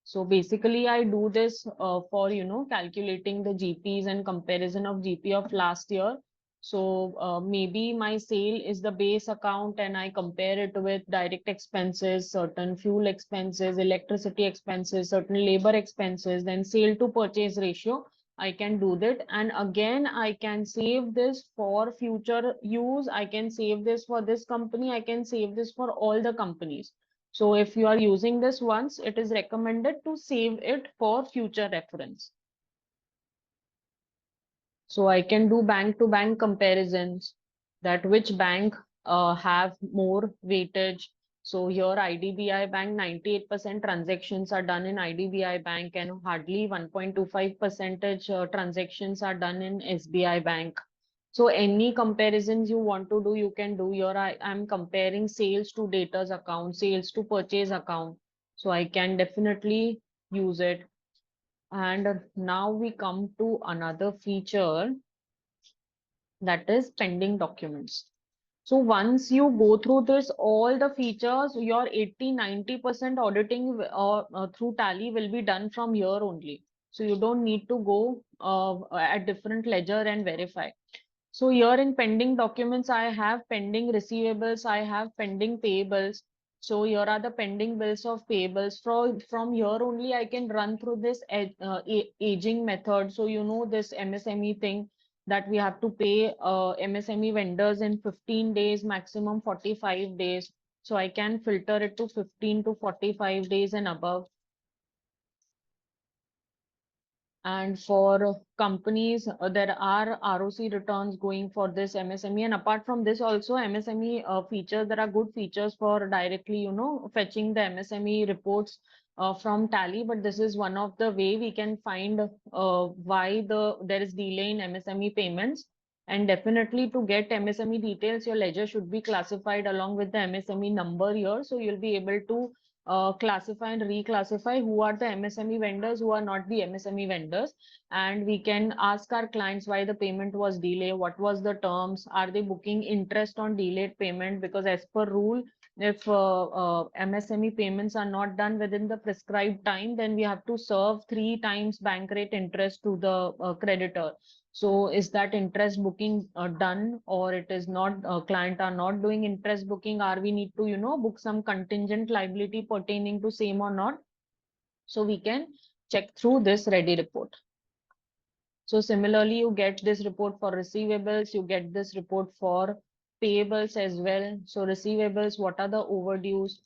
So basically I do this for, calculating the GPs and comparison of GP of last year. So maybe my sale is the base account and I compare it with direct expenses, certain fuel expenses, electricity expenses, certain labor expenses, then sale to purchase ratio. I can do that. And again, I can save this for future use. I can save this for this company. I can save this for all the companies. So if you are using this once, it is recommended to save it for future reference. So I can do bank to bank comparisons, that which bank have more weightage. So here IDBI Bank, 98% transactions are done in IDBI Bank and hardly 1.25% transactions are done in SBI Bank. So any comparisons you want to do, you can do here. I'm comparing sales to debtors account, sales to purchase account. So I can definitely use it. And now we come to another feature, that is pending documents. So once you go through this, all the features, your 80-90% auditing through Tally will be done from here only. So you don't need to go at different ledger and verify. So here in pending documents, I have pending receivables, I have pending payables. So here are the pending bills of payables. From here only I can run through this aging method. So you know this MSME thing that we have to pay MSME vendors in 15 days, maximum 45 days. So I can filter it to 15 to 45 days and above. And for companies, there are ROC returns going for this MSME. And apart from this, also MSME features, there are good features for directly, you know, fetching the MSME reports from Tally. But this is one of the way we can find why there is delay in MSME payments. And definitely to get MSME details, your ledger should be classified along with the MSME number here. So you'll be able to classify and reclassify who are the MSME vendors, who are not the MSME vendors. And we can ask our clients why the payment was delayed, what was the terms, are they booking interest on delayed payment? Because as per rule, if MSME payments are not done within the prescribed time, then we have to serve 3 times bank rate interest to the creditor. So is that interest booking done, or it is not, client are not doing interest booking? Are we need to, you know, book some contingent liability pertaining to same or not? So we can check through this ready report. So similarly, you get this report for receivables, you get this report for payables as well. So receivables, what are the overdues?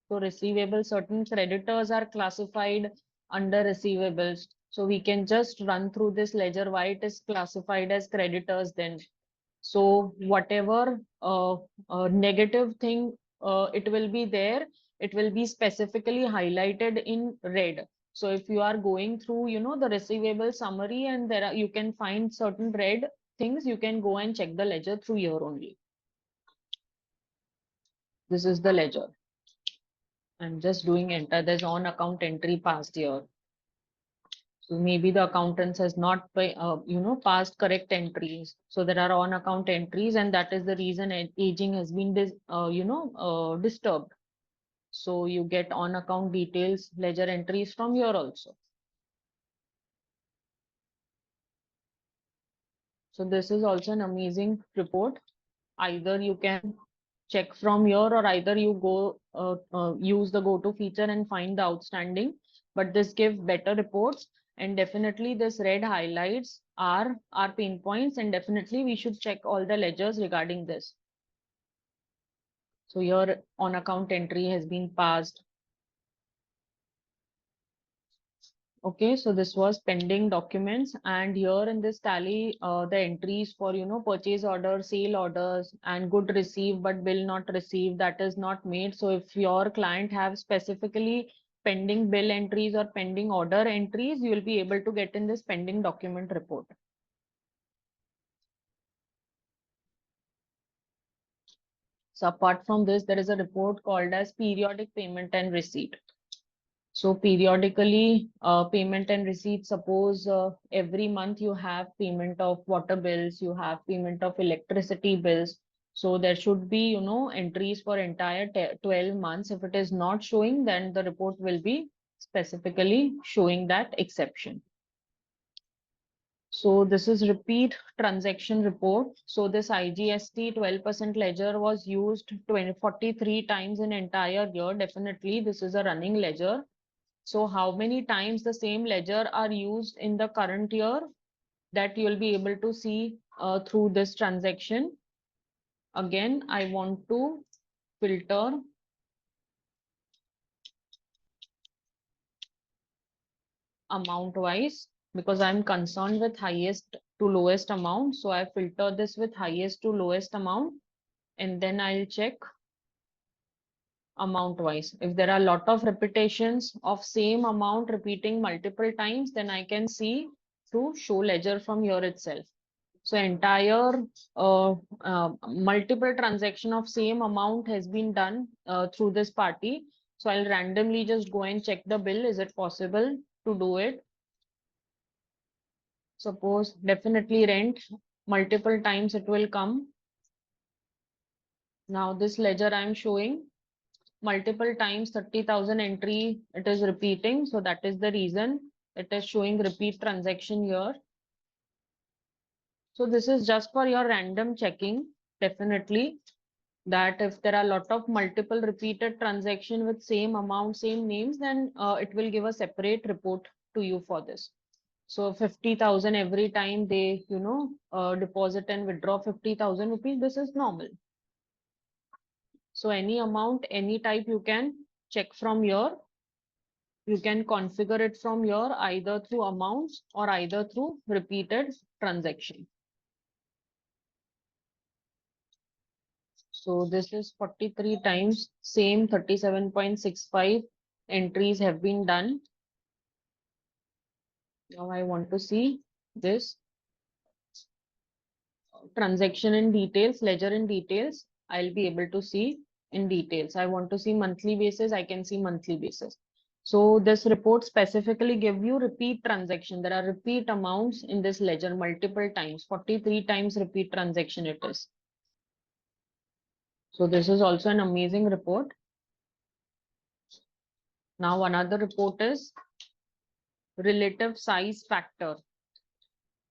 So receivables, certain creditors are classified under receivables. So we can just run through this ledger why it is classified as creditors then. So whatever negative thing it will be there, it will be specifically highlighted in red. So if you are going through, you know, the receivable summary and there are, you can find certain red things, you can go and check the ledger through here only. This is the ledger. I'm just doing enter. There's on account entry past here. So maybe the accountants has not you know, passed correct entries. So there are on account entries, and that is the reason aging has been you know, disturbed. So you get on account details, ledger entries from here also. So this is also an amazing report. Either you can check from here, or either you go use the go to feature and find the outstanding, but this gives better reports. And definitely this red highlights our pain points, and definitely we should check all the ledgers regarding this. So your on account entry has been passed. Okay, so this was pending documents, and here in this tally, the entries for, you know, purchase order, sale orders, and good received but bill not received, that is not made. So if your client have specifically pending bill entries or pending order entries, you will be able to get in this pending document report. So apart from this, there is a report called as periodic payment and receipt. So periodically, payment and receipt, suppose every month you have payment of water bills, you have payment of electricity bills. So there should be, you know, entries for entire 12 months. If it is not showing, then the report will be specifically showing that exception. So this is repeat transaction report. So this IGST 12% ledger was used 43 times in entire year. Definitely, this is a running ledger. So how many times the same ledger are used in the current year, that you'll be able to see through this transaction. Again, I want to filter amount wise because I'm concerned with highest to lowest amount. So I filter this with highest to lowest amount, and then I'll check amount wise. If there are a lot of repetitions of same amount repeating multiple times, then I can see through show ledger from here itself. So entire multiple transaction of same amount has been done through this party. So I'll randomly just go and check the bill. Is it possible to do it? Suppose definitely rent, multiple times it will come. Now this ledger I'm showing multiple times 30,000 entry, it is repeating. So that is the reason it is showing repeat transaction here. So this is just for your random checking, definitely. that if there are a lot of multiple repeated transaction with same amount, same names, then it will give a separate report to you for this. So 50,000 every time they, deposit and withdraw 50,000 rupees, this is normal. So any amount, any type you can check from here. You can configure it from here either through amounts or either through repeated transaction. So this is 43 times, same 37.65 entries have been done. Now I want to see this transaction in details, ledger in details. I'll be able to see in details. I want to see monthly basis, I can see monthly basis. So this report specifically give you repeat transaction. There are repeat amounts in this ledger multiple times, 43 times repeat transaction it is. So this is also an amazing report. Now another report is relative size factor.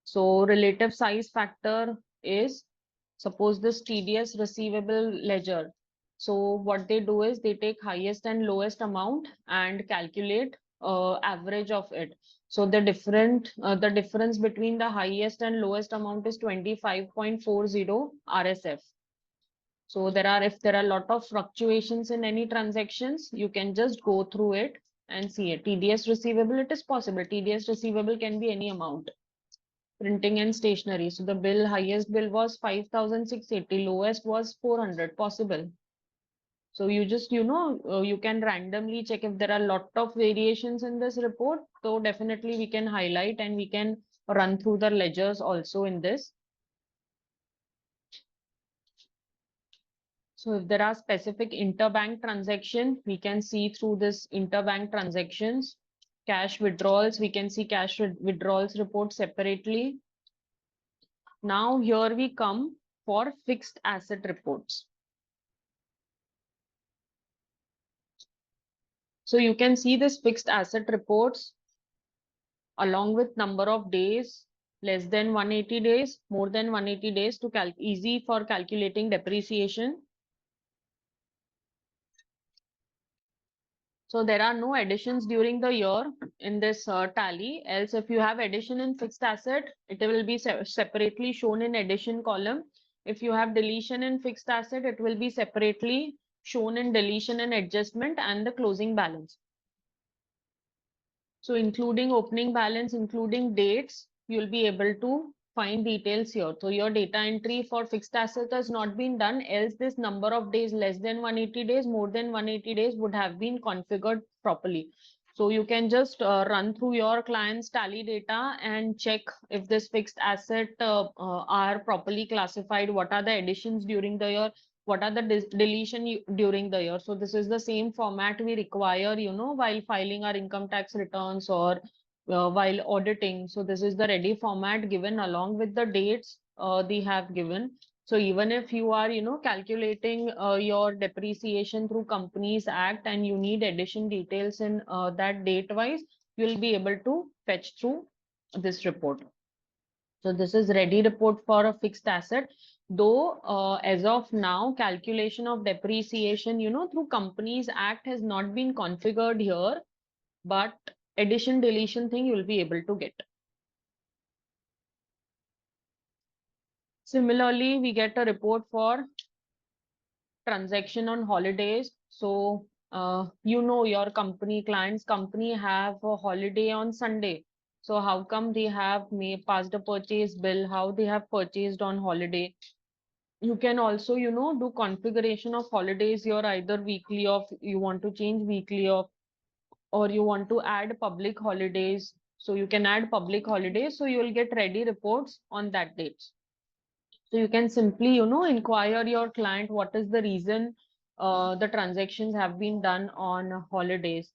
So relative size factor is, suppose this TDS receivable ledger. So what they do is they take highest and lowest amount and calculate average of it. So the difference between the highest and lowest amount is 25.40 RSF. So if there are a lot of fluctuations in any transactions, you can just go through it and see it. TDS receivable, it is possible. TDS receivable can be any amount. Printing and stationery. So the highest bill was 5,680, lowest was 400, possible. So you just, you can randomly check if there are a lot of variations in this report. So definitely we can highlight and we can run through the ledgers also in this. So if there are specific interbank transactions, we can see through this interbank transactions. Cash withdrawals, we can see cash withdrawals report separately. Now here we come for fixed asset reports. So you can see this fixed asset reports along with number of days, less than 180 days, more than 180 days to easy for calculating depreciation. So there are no additions during the year in this tally. Else if you have addition in fixed asset, it will be separately shown in addition column. If you have deletion in fixed asset, it will be separately shown in deletion and adjustment and the closing balance. So including opening balance, including dates, you'll be able to find details here. So your data entry for fixed asset has not been done, else this number of days less than 180 days, more than 180 days would have been configured properly. So you can just run through your client's tally data and check if this fixed asset are properly classified, what are the additions during the year, what are the deletion during the year. So this is the same format we require, while filing our income tax returns or while auditing. So this is the ready format given along with the dates they have given. So even if you are, calculating your depreciation through Companies Act and you need addition details in that date wise, you'll be able to fetch through this report. So this is ready report for a fixed asset. Though as of now, calculation of depreciation, through Companies Act has not been configured here, but addition deletion thing you will be able to get. Similarly, we get a report for transaction on holidays. So your client's company have a holiday on Sunday. So how come they have passed a purchase bill, how they have purchased on holiday. You can also, do configuration of holidays here, either weekly off, you want to change weekly off, or you want to add public holidays. So you can add public holidays. So you will get ready reports on that dates. So you can simply, inquire your client, what is the reason the transactions have been done on holidays.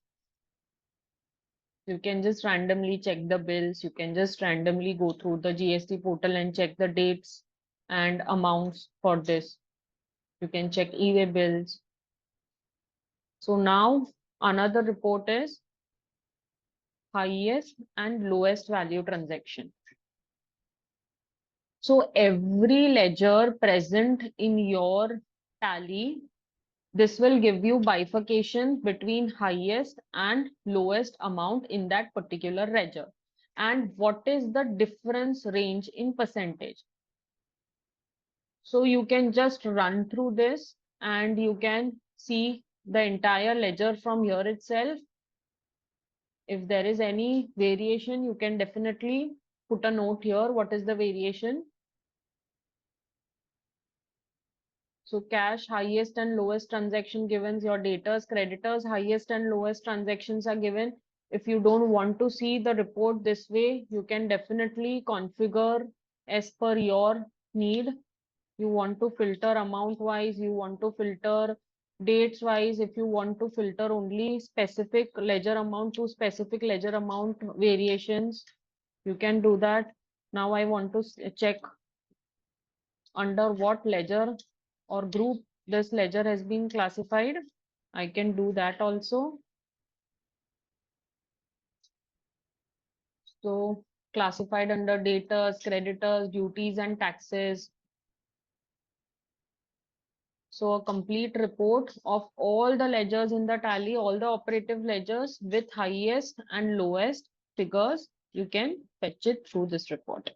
You can just randomly check the bills. You can just randomly go through the GST portal and check the dates and amounts for this. You can check e-way bills. So now another report is highest and lowest value transaction. So every ledger present in your Tally. This will give you bifurcation between highest and lowest amount in that particular ledger. And what is the difference range in percentage? So you can just run through this and you can see the entire ledger from here itself. If there is any variation, you can definitely put a note here. What is the variation? So cash, highest and lowest transaction given, your debtors, creditors, highest and lowest transactions are given. If you don't want to see the report this way, you can definitely configure as per your need. You want to filter amount wise, you want to filter dates wise, if you want to filter only specific ledger amount to specific ledger amount variations, you can do that. Now I want to check under what ledger or group this ledger has been classified. I can do that also. So classified under debtors, creditors, duties and taxes. So a complete report of all the ledgers in the tally, all the operative ledgers with highest and lowest figures, you can fetch it through this report.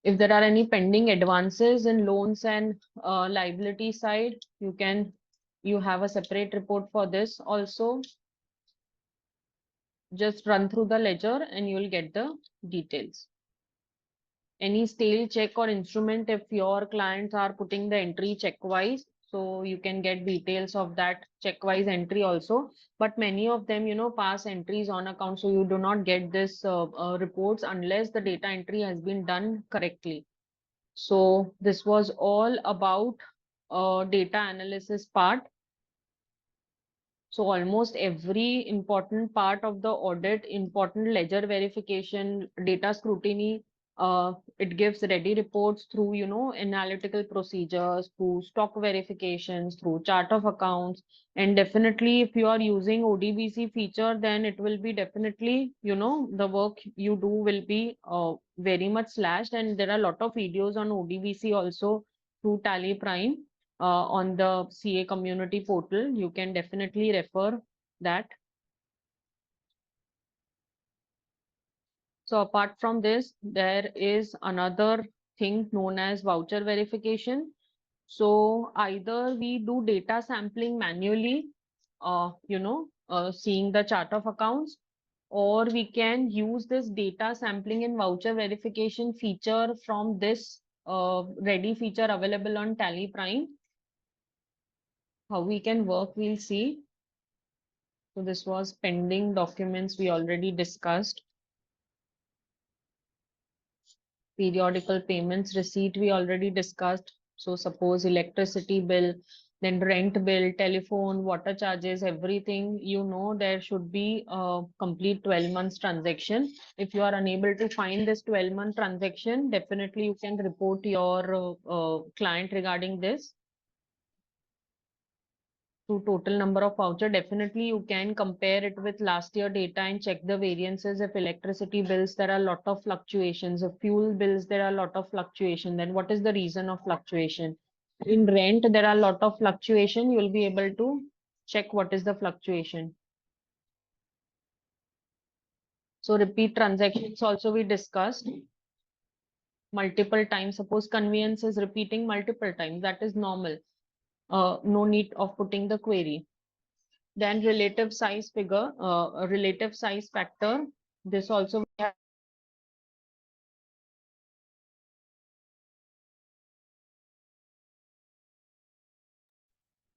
If there are any pending advances in loans and liability side, you have a separate report for this also. Just run through the ledger and you will get the details. Any stale check or instrument, if your clients are putting the entry checkwise, so you can get details of that checkwise entry also. But many of them, pass entries on account, so you do not get this reports unless the data entry has been done correctly. So this was all about data analysis part. So almost every important part of the audit, important ledger verification, data scrutiny, it gives ready reports through, analytical procedures, through stock verifications, through chart of accounts. And definitely if you are using ODBC feature, then it will be definitely, the work you do will be very much slashed. And there are a lot of videos on ODBC also through TallyPrime on the CA community portal. You can definitely refer that. So apart from this, there is another thing known as voucher verification. So either we do data sampling manually, seeing the chart of accounts, or we can use this data sampling and voucher verification feature from this ready feature available on TallyPrime. How we can work, we'll see. So this was pending documents we already discussed. Periodical payments receipt we already discussed. So suppose electricity bill, then rent bill, telephone, water charges, everything, there should be a complete 12 months transaction. If you are unable to find this 12-month transaction, definitely you can report your client regarding this. To total number of voucher, definitely you can compare it with last year data and check the variances. If electricity bills, there are a lot of fluctuations. If fuel bills, there are a lot of fluctuation. Then what is the reason of fluctuation? In rent, there are a lot of fluctuation. You will be able to check what is the fluctuation. So repeat transactions also we discussed multiple times. Suppose conveyance is repeating multiple times, that is normal. No need of putting the query. Then relative size figure, relative size factor. This also we have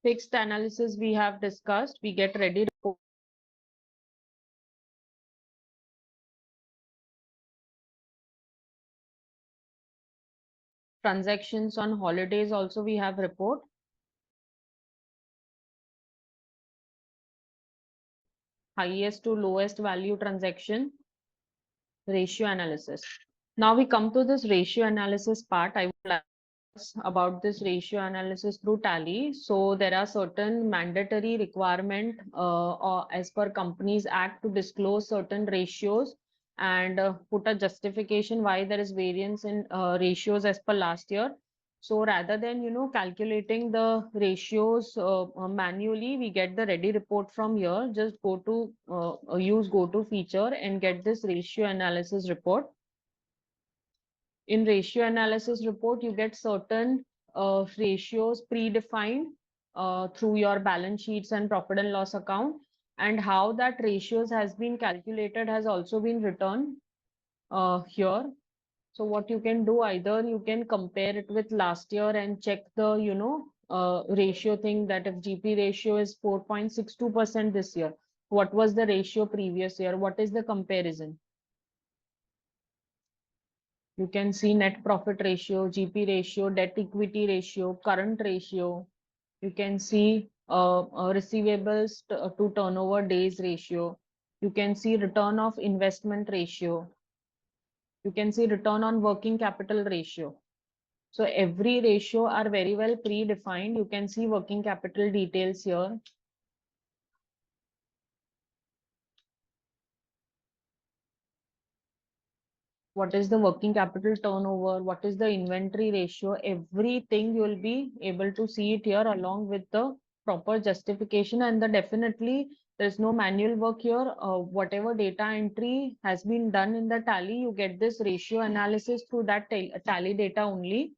fixed analysis we have discussed. We get ready report. Transactions on holidays also we have report. Highest to lowest value transaction ratio analysis. Now we come to this ratio analysis part. I would like about this ratio analysis through Tally. So there are certain mandatory requirement as per Companies Act to disclose certain ratios and put a justification why there is variance in ratios as per last year. So rather than, calculating the ratios manually, we get the ready report from here. Just go to use go to feature and get this ratio analysis report. In ratio analysis report, you get certain ratios predefined through your balance sheets and profit and loss account, and how that ratios has been calculated has also been written here. So what you can do, either you can compare it with last year and check the, ratio thing, that if GP ratio is 4.62% this year, what was the ratio previous year? What is the comparison? You can see net profit ratio, GP ratio, debt equity ratio, current ratio. You can see receivables to turnover days ratio. You can see return of investment ratio. You can see return on working capital ratio. So every ratio are very well predefined. You can see working capital details here. What is the working capital turnover? What is the inventory ratio? Everything you will be able to see it here along with the proper justification, and the definitely there's no manual work here. Whatever data entry has been done in the tally, you get this ratio analysis through that tally data only,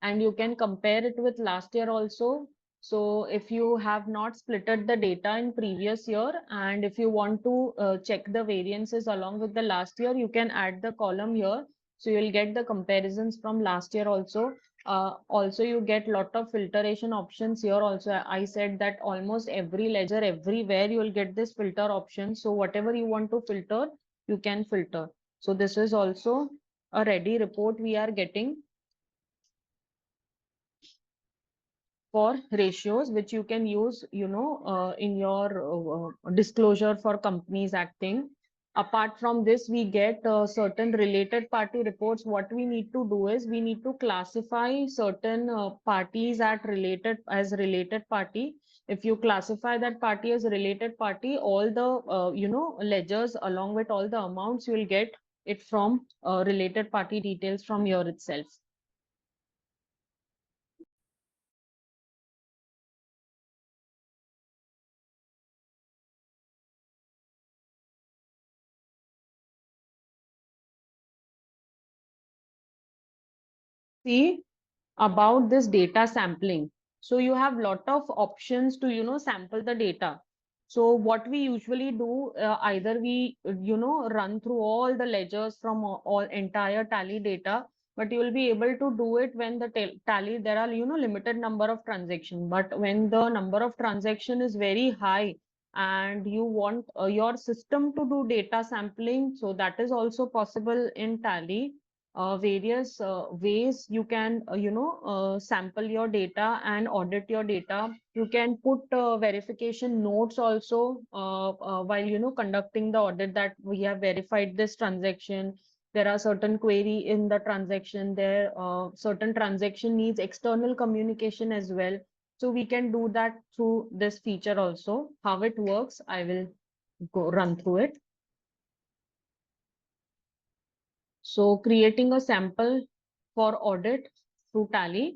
and you can compare it with last year also. So if you have not splitted the data in previous year, and if you want to check the variances along with the last year, you can add the column here. So you'll get the comparisons from last year also. Also, you get lot of filtration options here also. I said that almost every ledger, everywhere you will get this filter option. So whatever you want to filter, you can filter. So this is also a ready report we are getting for ratios, which you can use, in your disclosure for companies acting. Apart from this, we get certain related party reports. What we need to do is we need to classify certain parties as related party. If you classify that party as a related party, all the ledgers along with all the amounts, you will get it from related party details from here itself. See about this data sampling. So you have lot of options to, sample the data. So what we usually do, either we, run through all the ledgers from all entire tally data, but you will be able to do it when the tally, there are, limited number of transactions. But when the number of transaction is very high and you want your system to do data sampling, so that is also possible in tally. Various ways you can sample your data and audit your data. You can put verification notes also while conducting the audit, that we have verified this transaction. There are certain query in the transaction. There certain transaction needs external communication as well, so we can do that through this feature also. How it works, I will go run through it. So creating a sample for audit through Tally.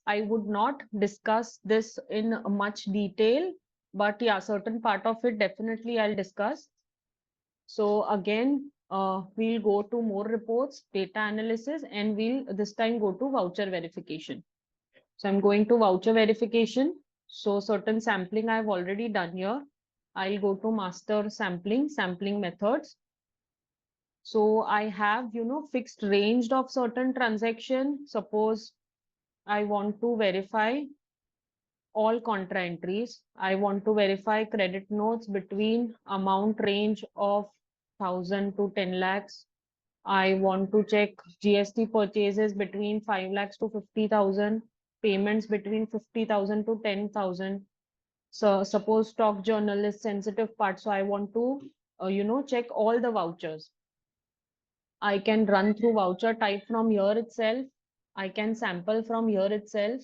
I would not discuss this in much detail, but yeah, certain part of it definitely I'll discuss. So again, we'll go to more reports, data analysis, and we'll this time go to voucher verification. So I'm going to voucher verification. So certain sampling I've already done here. I'll go to master sampling methods. So I have, fixed range of certain transaction. Suppose I want to verify all contra entries. I want to verify credit notes between amount range of 1,000 to 10 lakhs. I want to check GST purchases between 5 lakhs to 50,000, payments between 50,000 to 10,000. So suppose stock journal is sensitive part. So I want to, check all the vouchers. I can run through voucher type from here itself. I can sample from here itself.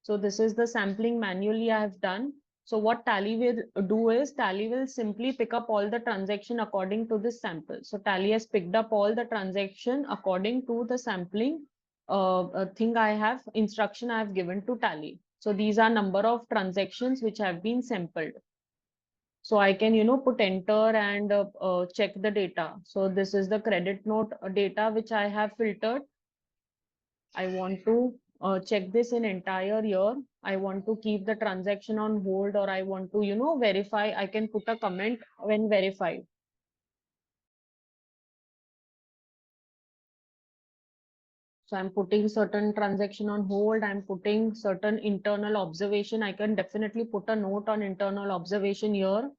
So this is the sampling manually I have done. So what Tally will do is Tally will simply pick up all the transaction according to this sample. So Tally has picked up all the transaction according to the sampling instruction I have given to Tally. So these are number of transactions which have been sampled. So I can, put enter and check the data. So this is the credit note data which I have filtered. I want to check this in entire year. I want to keep the transaction on hold, or I want to, verify. I can put a comment when verified. So I'm putting certain transaction on hold. I'm putting certain internal observation. I can definitely put a note on internal observation here.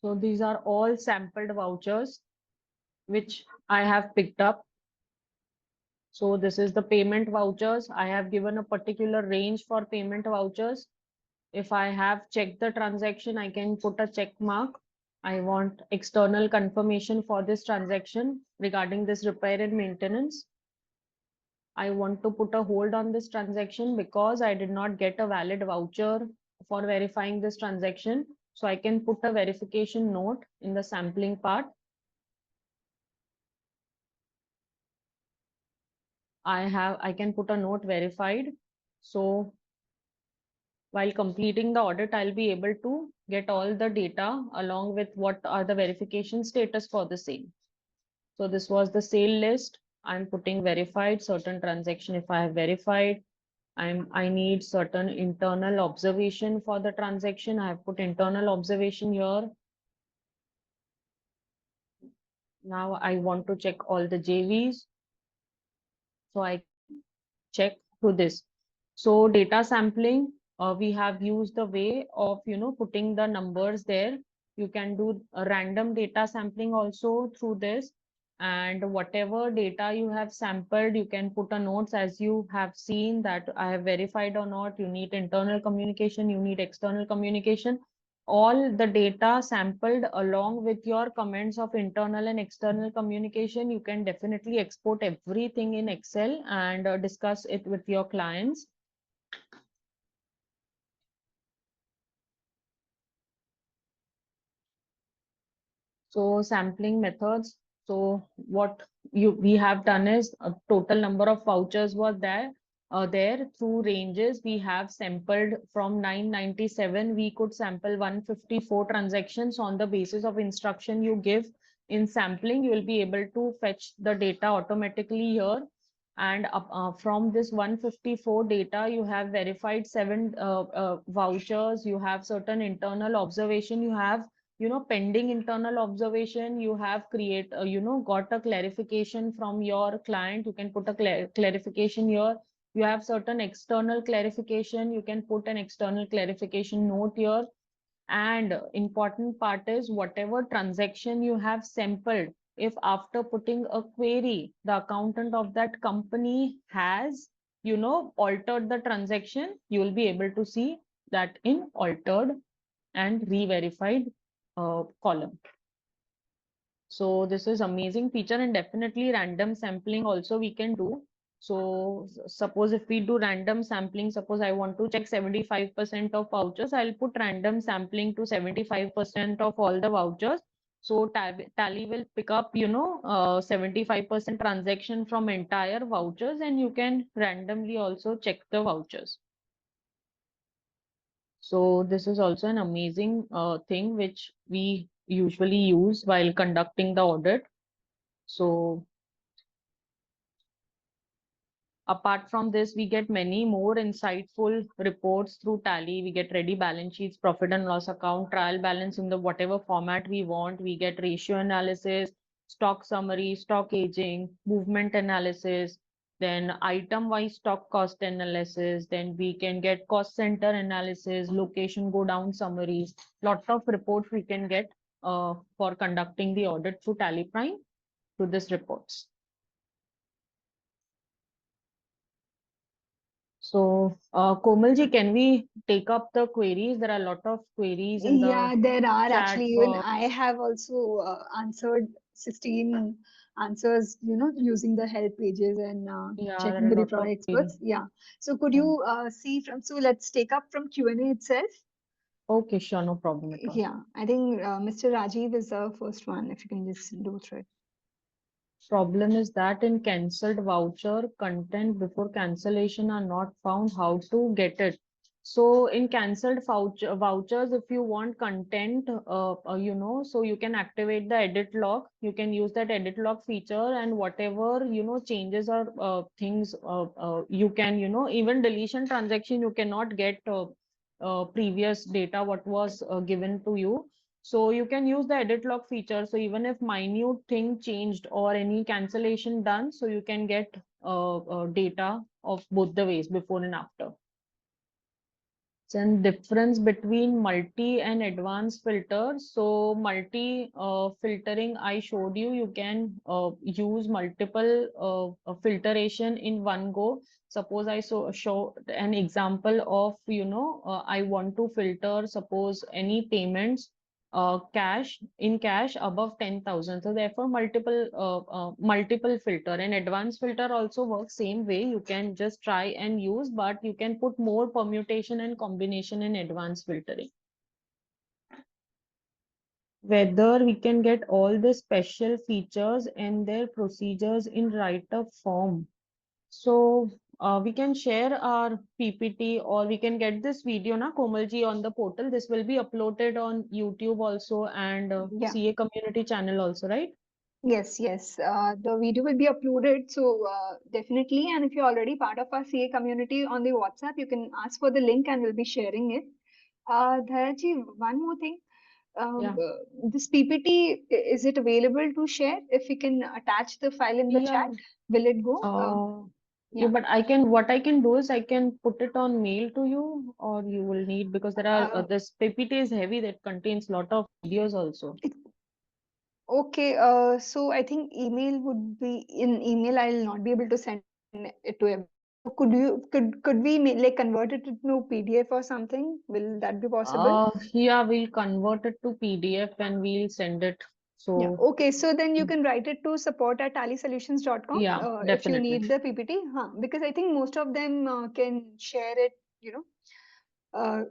So these are all sampled vouchers which I have picked up. So this is the payment vouchers. I have given a particular range for payment vouchers. If I have checked the transaction, I can put a check mark. I want external confirmation for this transaction regarding this repair and maintenance. I want to put a hold on this transaction because I did not get a valid voucher for verifying this transaction. So I can put a verification note in the sampling part. I can put a note verified. So while completing the audit, I'll be able to get all the data along with what are the verification status for the same. So this was the sale list. I'm putting verified certain transaction. If I have verified, I need certain internal observation for the transaction. I have put internal observation here. Now I want to check all the JVs. So I check through this. So data sampling, we have used the way of, putting the numbers there. You can do a random data sampling also through this. And whatever data you have sampled, you can put a notes as you have seen that I have verified or not. You need internal communication, you need external communication. All the data sampled along with your comments of internal and external communication, you can definitely export everything in Excel and discuss it with your clients. So sampling methods. So what we have done is a total number of vouchers were there through ranges. We have sampled from 997. We could sample 154 transactions on the basis of instruction you give in sampling. You will be able to fetch the data automatically here. And from this 154 data, you have verified 7 vouchers. You have certain internal observation. You have pending internal observation. You have got a clarification from your client. You can put a clarification here. You have certain external clarification. You can put an external clarification note here. And important part is whatever transaction you have sampled, if after putting a query, the accountant of that company has, altered the transaction, you will be able to see that in altered and re-verified column. So this is amazing feature, and definitely random sampling also we can do. So suppose if we do random sampling, suppose I want to check 75% of vouchers, I'll put random sampling to 75% of all the vouchers. So Tally will pick up, 75% transaction from entire vouchers, and you can randomly also check the vouchers. So this is also an amazing thing which we usually use while conducting the audit. So apart from this, we get many more insightful reports through Tally. We get ready balance sheets, profit and loss account, trial balance in the whatever format we want. We get ratio analysis, stock summary, stock aging, movement analysis, then item-wise stock cost analysis. Then we can get cost center analysis, location go down summaries. Lot of reports we can get for conducting the audit through TallyPrime to this reports. So, Komalji, can we take up the queries? There are a lot of queries in the Yeah, there are chat actually, even box. I have also answered 16 answers, using the help pages and Yeah, there checking are a the lot reply of queries. experts. Yeah. So could Yeah. you see from, so let's take up from Q&A itself. Okay, sure, no problem at all. Yeah, I think Mr. Rajiv is the first one, if you can just do through it. Problem is that in cancelled voucher, content before cancellation are not found. How to get it? So in cancelled vouchers, if you want content, so you can activate the edit log. You can use that edit log feature, and whatever, changes or things, you can, even deletion transaction, you cannot get previous data what was given to you. So you can use the edit log feature. So even if minute thing changed or any cancellation done, so you can get data of both the ways, before and after. Then difference between multi and advanced filter. So multi filtering, I showed you, you can use multiple filtration in one go. Suppose I show an example of, I want to filter, suppose any payments cash above 10,000. So therefore multiple filter, and advanced filter also works same way. You can just try and use, but you can put more permutation and combination in advanced filtering. Whether we can get all the special features and their procedures in write-up form. So we can share our PPT, or we can get this video, na Komalji, on the portal. This will be uploaded on YouTube also, and Yeah. CA community channel also, right? Yes, yes. The video will be uploaded, so definitely. And if you're already part of our CA community on the WhatsApp, you can ask for the link and we'll be sharing it. Dharaji, one more thing. Yeah. This PPT, is it available to share? If we can attach the file in the Yeah. chat, will it go? Uh, yeah, Yeah. but what I can do is I can put it on mail to you, or you will need, because there are Uh, this PPT is heavy, that contains lot of videos also. okay. So I think email would be in email. I'll not be able to send it to everyone. So could we like convert it into PDF or something? Will that be possible? Yeah, we'll convert it to PDF and we'll send it. Yeah. So Okay. So then you can write it to support@tallysolutions.com yeah, if you definitely. need the PPT. Huh? Because I think most of them can share it, uh,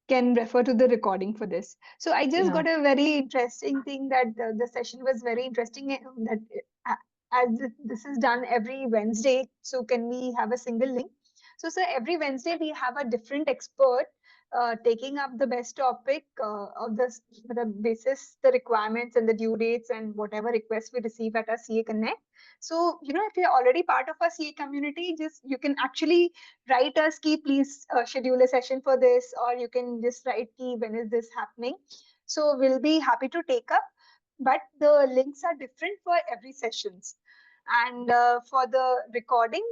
can refer to the recording for this. So I just Yeah. got a very interesting thing that the session was very interesting that as this is done every Wednesday, so can we have a single link? So sir, every Wednesday we have a different expert taking up the best topic of the basis, the requirements and the due dates and whatever requests we receive at our CA Connect. So, if you're already part of our CA community, just you can actually write us key, please schedule a session for this, or you can just write key, when is this happening? So we'll be happy to take up, but the links are different for every sessions. And for the recording,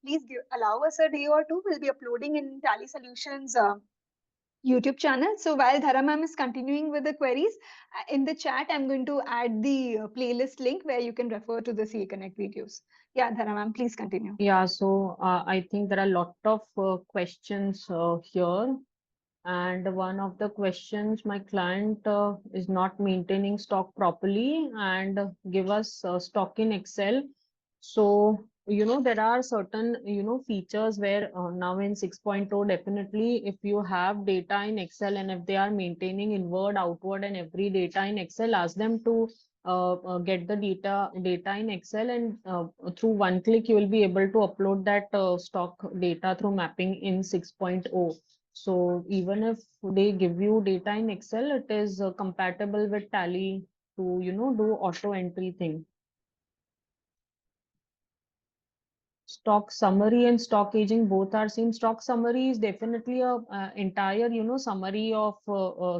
please allow us a day or two. We'll be uploading in Tally Solutions YouTube channel. So while Dhara ma'am is continuing with the queries, in the chat, I'm going to add the playlist link where you can refer to the CA Connect videos. Yeah, Dhara ma'am, please continue. Yeah, so I think there are a lot of questions here. And one of the questions, my client is not maintaining stock properly and give us stock in Excel. So, there are certain, features where now in 6.0, definitely if you have data in Excel, and if they are maintaining inward, outward, and every data in Excel, ask them to get the data in Excel, and through one click, you will be able to upload that stock data through mapping in 6.0. So even if they give you data in Excel, it is compatible with Tally to, do auto entry thing. Stock summary and stock aging both are same. Stock summary is definitely a entire, summary of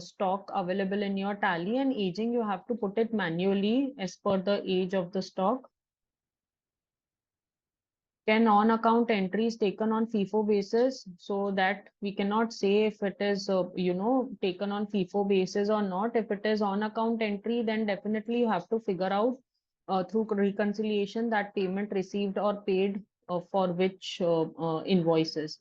stock available in your Tally, and aging you have to put it manually as per the age of the stock. Can on-account entries taken on FIFO basis, so that we cannot say if it is, taken on FIFO basis or not. If it is on-account entry, then definitely you have to figure out through reconciliation that payment received or paid for which invoices.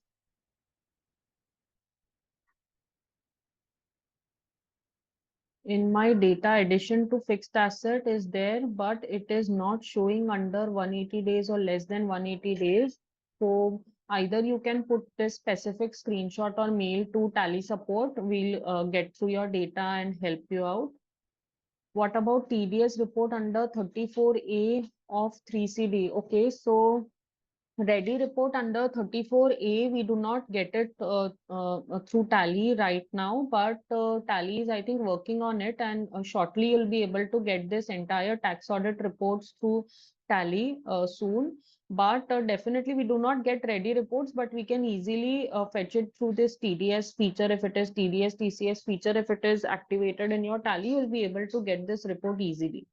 In my data, addition to fixed asset is there, but it is not showing under 180 days or less than 180 days. So either you can put this specific screenshot or mail to Tally support. We'll get through your data and help you out. What about TDS report under 34A of 3CD? Okay, so ready report under 34A, we do not get it through Tally right now, but Tally is, I think, working on it, and shortly you'll be able to get this entire tax audit reports through Tally soon. But definitely we do not get ready reports, but we can easily fetch it through this TDS feature. If it is TDS TCS feature, if it is activated in your Tally, you'll be able to get this report easily.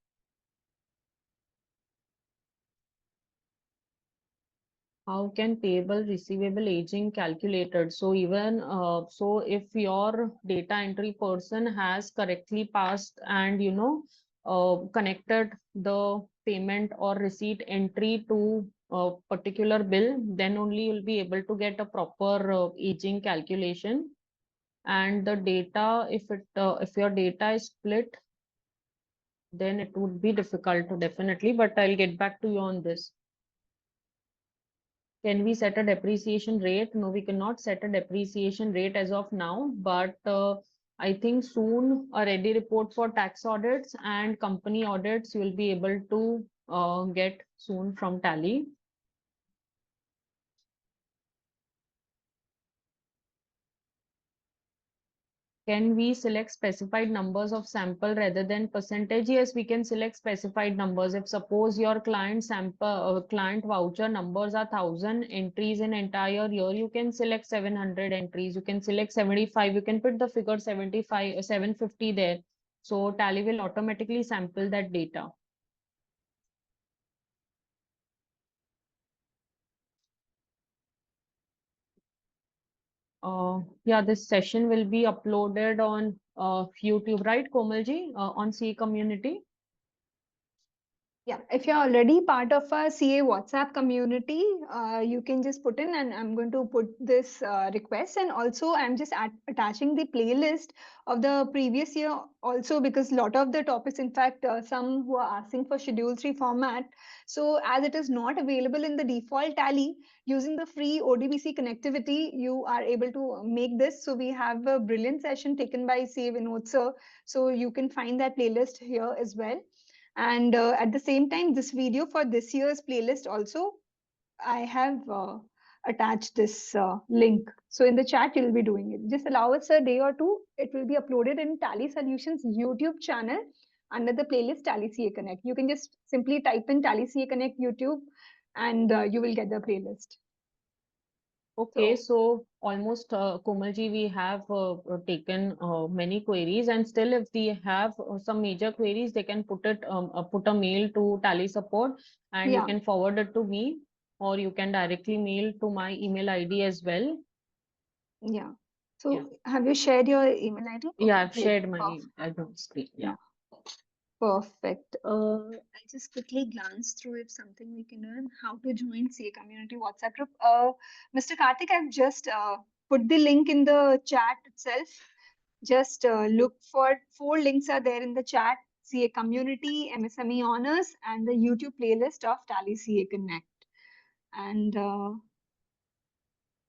How can payable receivable aging calculated? So even so if your data entry person has correctly passed and connected the payment or receipt entry to a particular bill, then only you'll be able to get a proper aging calculation. And the data, if your data is split, then it would be difficult to definitely, but I'll get back to you on this. Can we set a depreciation rate? No, we cannot set a depreciation rate as of now, but I think soon a ready report for tax audits and company audits you will be able to get soon from Tally. Can we select specified numbers of sample rather than percentage? Yes, we can select specified numbers. If suppose your client sample client voucher numbers are 1,000 entries in entire year, you can select 700 entries. You can select 75. You can put the figure 75, 750 there. So Tally will automatically sample that data. Yeah, this session will be uploaded on YouTube, right, Komalji, on C community? Yeah, if you're already part of our CA WhatsApp community, you can just put in, and I'm going to put this request. And also, I'm just attaching the playlist of the previous year also, because a lot of the topics, in fact, some who are asking for Schedule 3 format. So as it is not available in the default Tally, using the free ODBC connectivity, you are able to make this. So we have a brilliant session taken by CA Vinod sir. So you can find that playlist here as well. And at the same time, this video for this year's playlist also, I have attached this link. So in the chat, you'll be doing it. Just allow us a day or two. It will be uploaded in Tally Solutions YouTube channel under the playlist Tally CA Connect. You can just simply type in Tally CA Connect YouTube and you will get the playlist. Okay, so almost Komalji, we have taken many queries, and still if they have some major queries, they can put a mail to Tally support, and you Yeah, can forward it to me, or you can directly mail to my email ID as well. yeah. Yeah, So have you shared your email ID? yeah, Okay, I've great. shared my screen. Yeah. Yeah. Perfect. I'll just quickly glance through if something we can learn. How to join CA Community WhatsApp group. Mr. Karthik, I've just put the link in the chat itself. Just look for 4 links are there in the chat. CA Community, MSME Honors, and the YouTube playlist of Tally CA Connect. And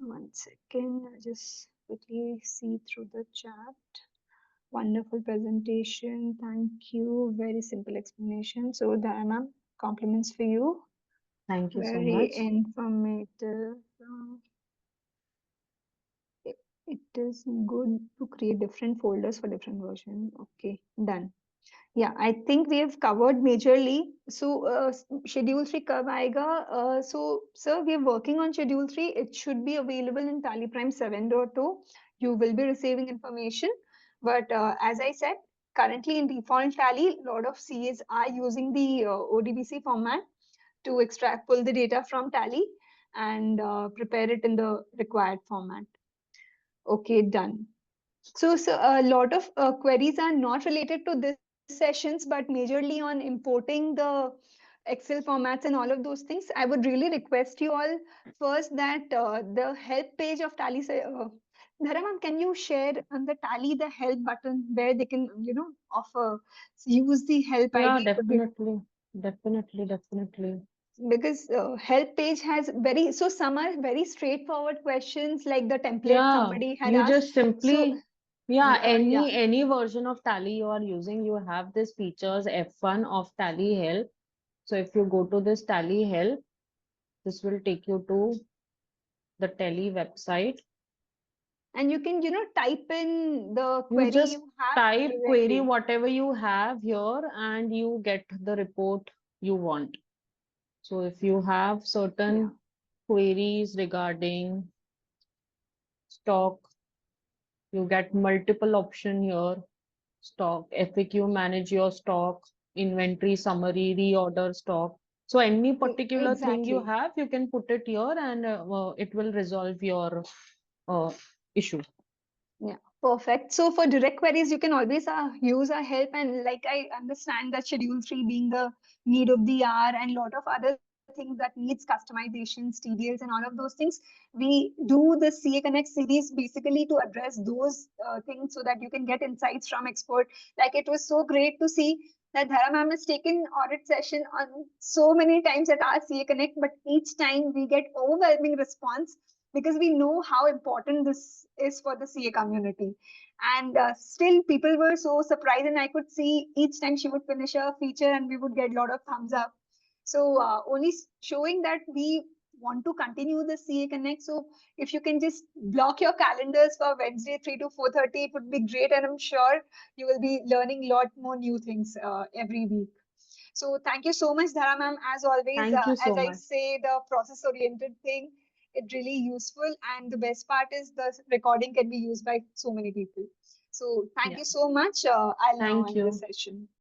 one second, I'll just quickly see through the chat. Wonderful presentation. Thank you. Very simple explanation. So, Dhara ma'am, compliments for you. Thank you so Very much. informative. It is good to create different folders for different version. Okay, done. Yeah, I think we have covered majorly. So, schedule 3 कब आएगा? So, sir, we are working on schedule 3. It should be available in TallyPrime 7.2. You will be receiving information. But as I said, currently in default Tally, a lot of CAs are using the ODBC format to extract, pull the data from Tally and prepare it in the required format. Okay, done. So a lot of queries are not related to this sessions, but majorly on importing the Excel formats and all of those things. I would really request you all first that the help page of Tally Dhara ma'am, can you share on the Tally the help button where they can, offer, use the help Yeah, ID could be, definitely. Definitely, definitely. because help page has so some are very straightforward questions like the template Yeah, somebody had you asked. just So simply, yeah, yeah, any version of Tally you are using, you have this features F1 of Tally Help. So if you go to this Tally Help, this will take you to the Tally website. and you can, type in the You query just you have type query directly. whatever you have here and you get the report you want. So if you have Yeah. certain queries regarding stock, you get multiple option here. Stock, FAQ, manage your stock, inventory summary, reorder stock. So any particular thing you Exactly. have, you can put it here and it will resolve your uh, issue. Yeah, perfect. So for direct queries, you can always use our help. And like I understand that Schedule 3 being the need of the hour and lot of other things that needs customizations, TDLs, and all of those things, we do the CA Connect series basically to address those things so that you can get insights from expert. Like it was so great to see that Dhara ma'am has taken audit session on so many times at our CA Connect, but each time we get overwhelming response because we know how important this is for the CA community. And still, people were so surprised, and I could see each time she would finish a feature and we would get a lot of thumbs up. So, only showing that we want to continue the CA Connect. So, if you can just block your calendars for Wednesday 3 to 4:30, it would be great. And I'm sure you will be learning a lot more new things every week. So thank you so much, Dhara ma'am. As always, Thank you as so I much. say, the process-oriented thing, it really useful. And the best part is the recording can be used by so many people. So thank Yeah. you so much. I'll now Thank end this you. session.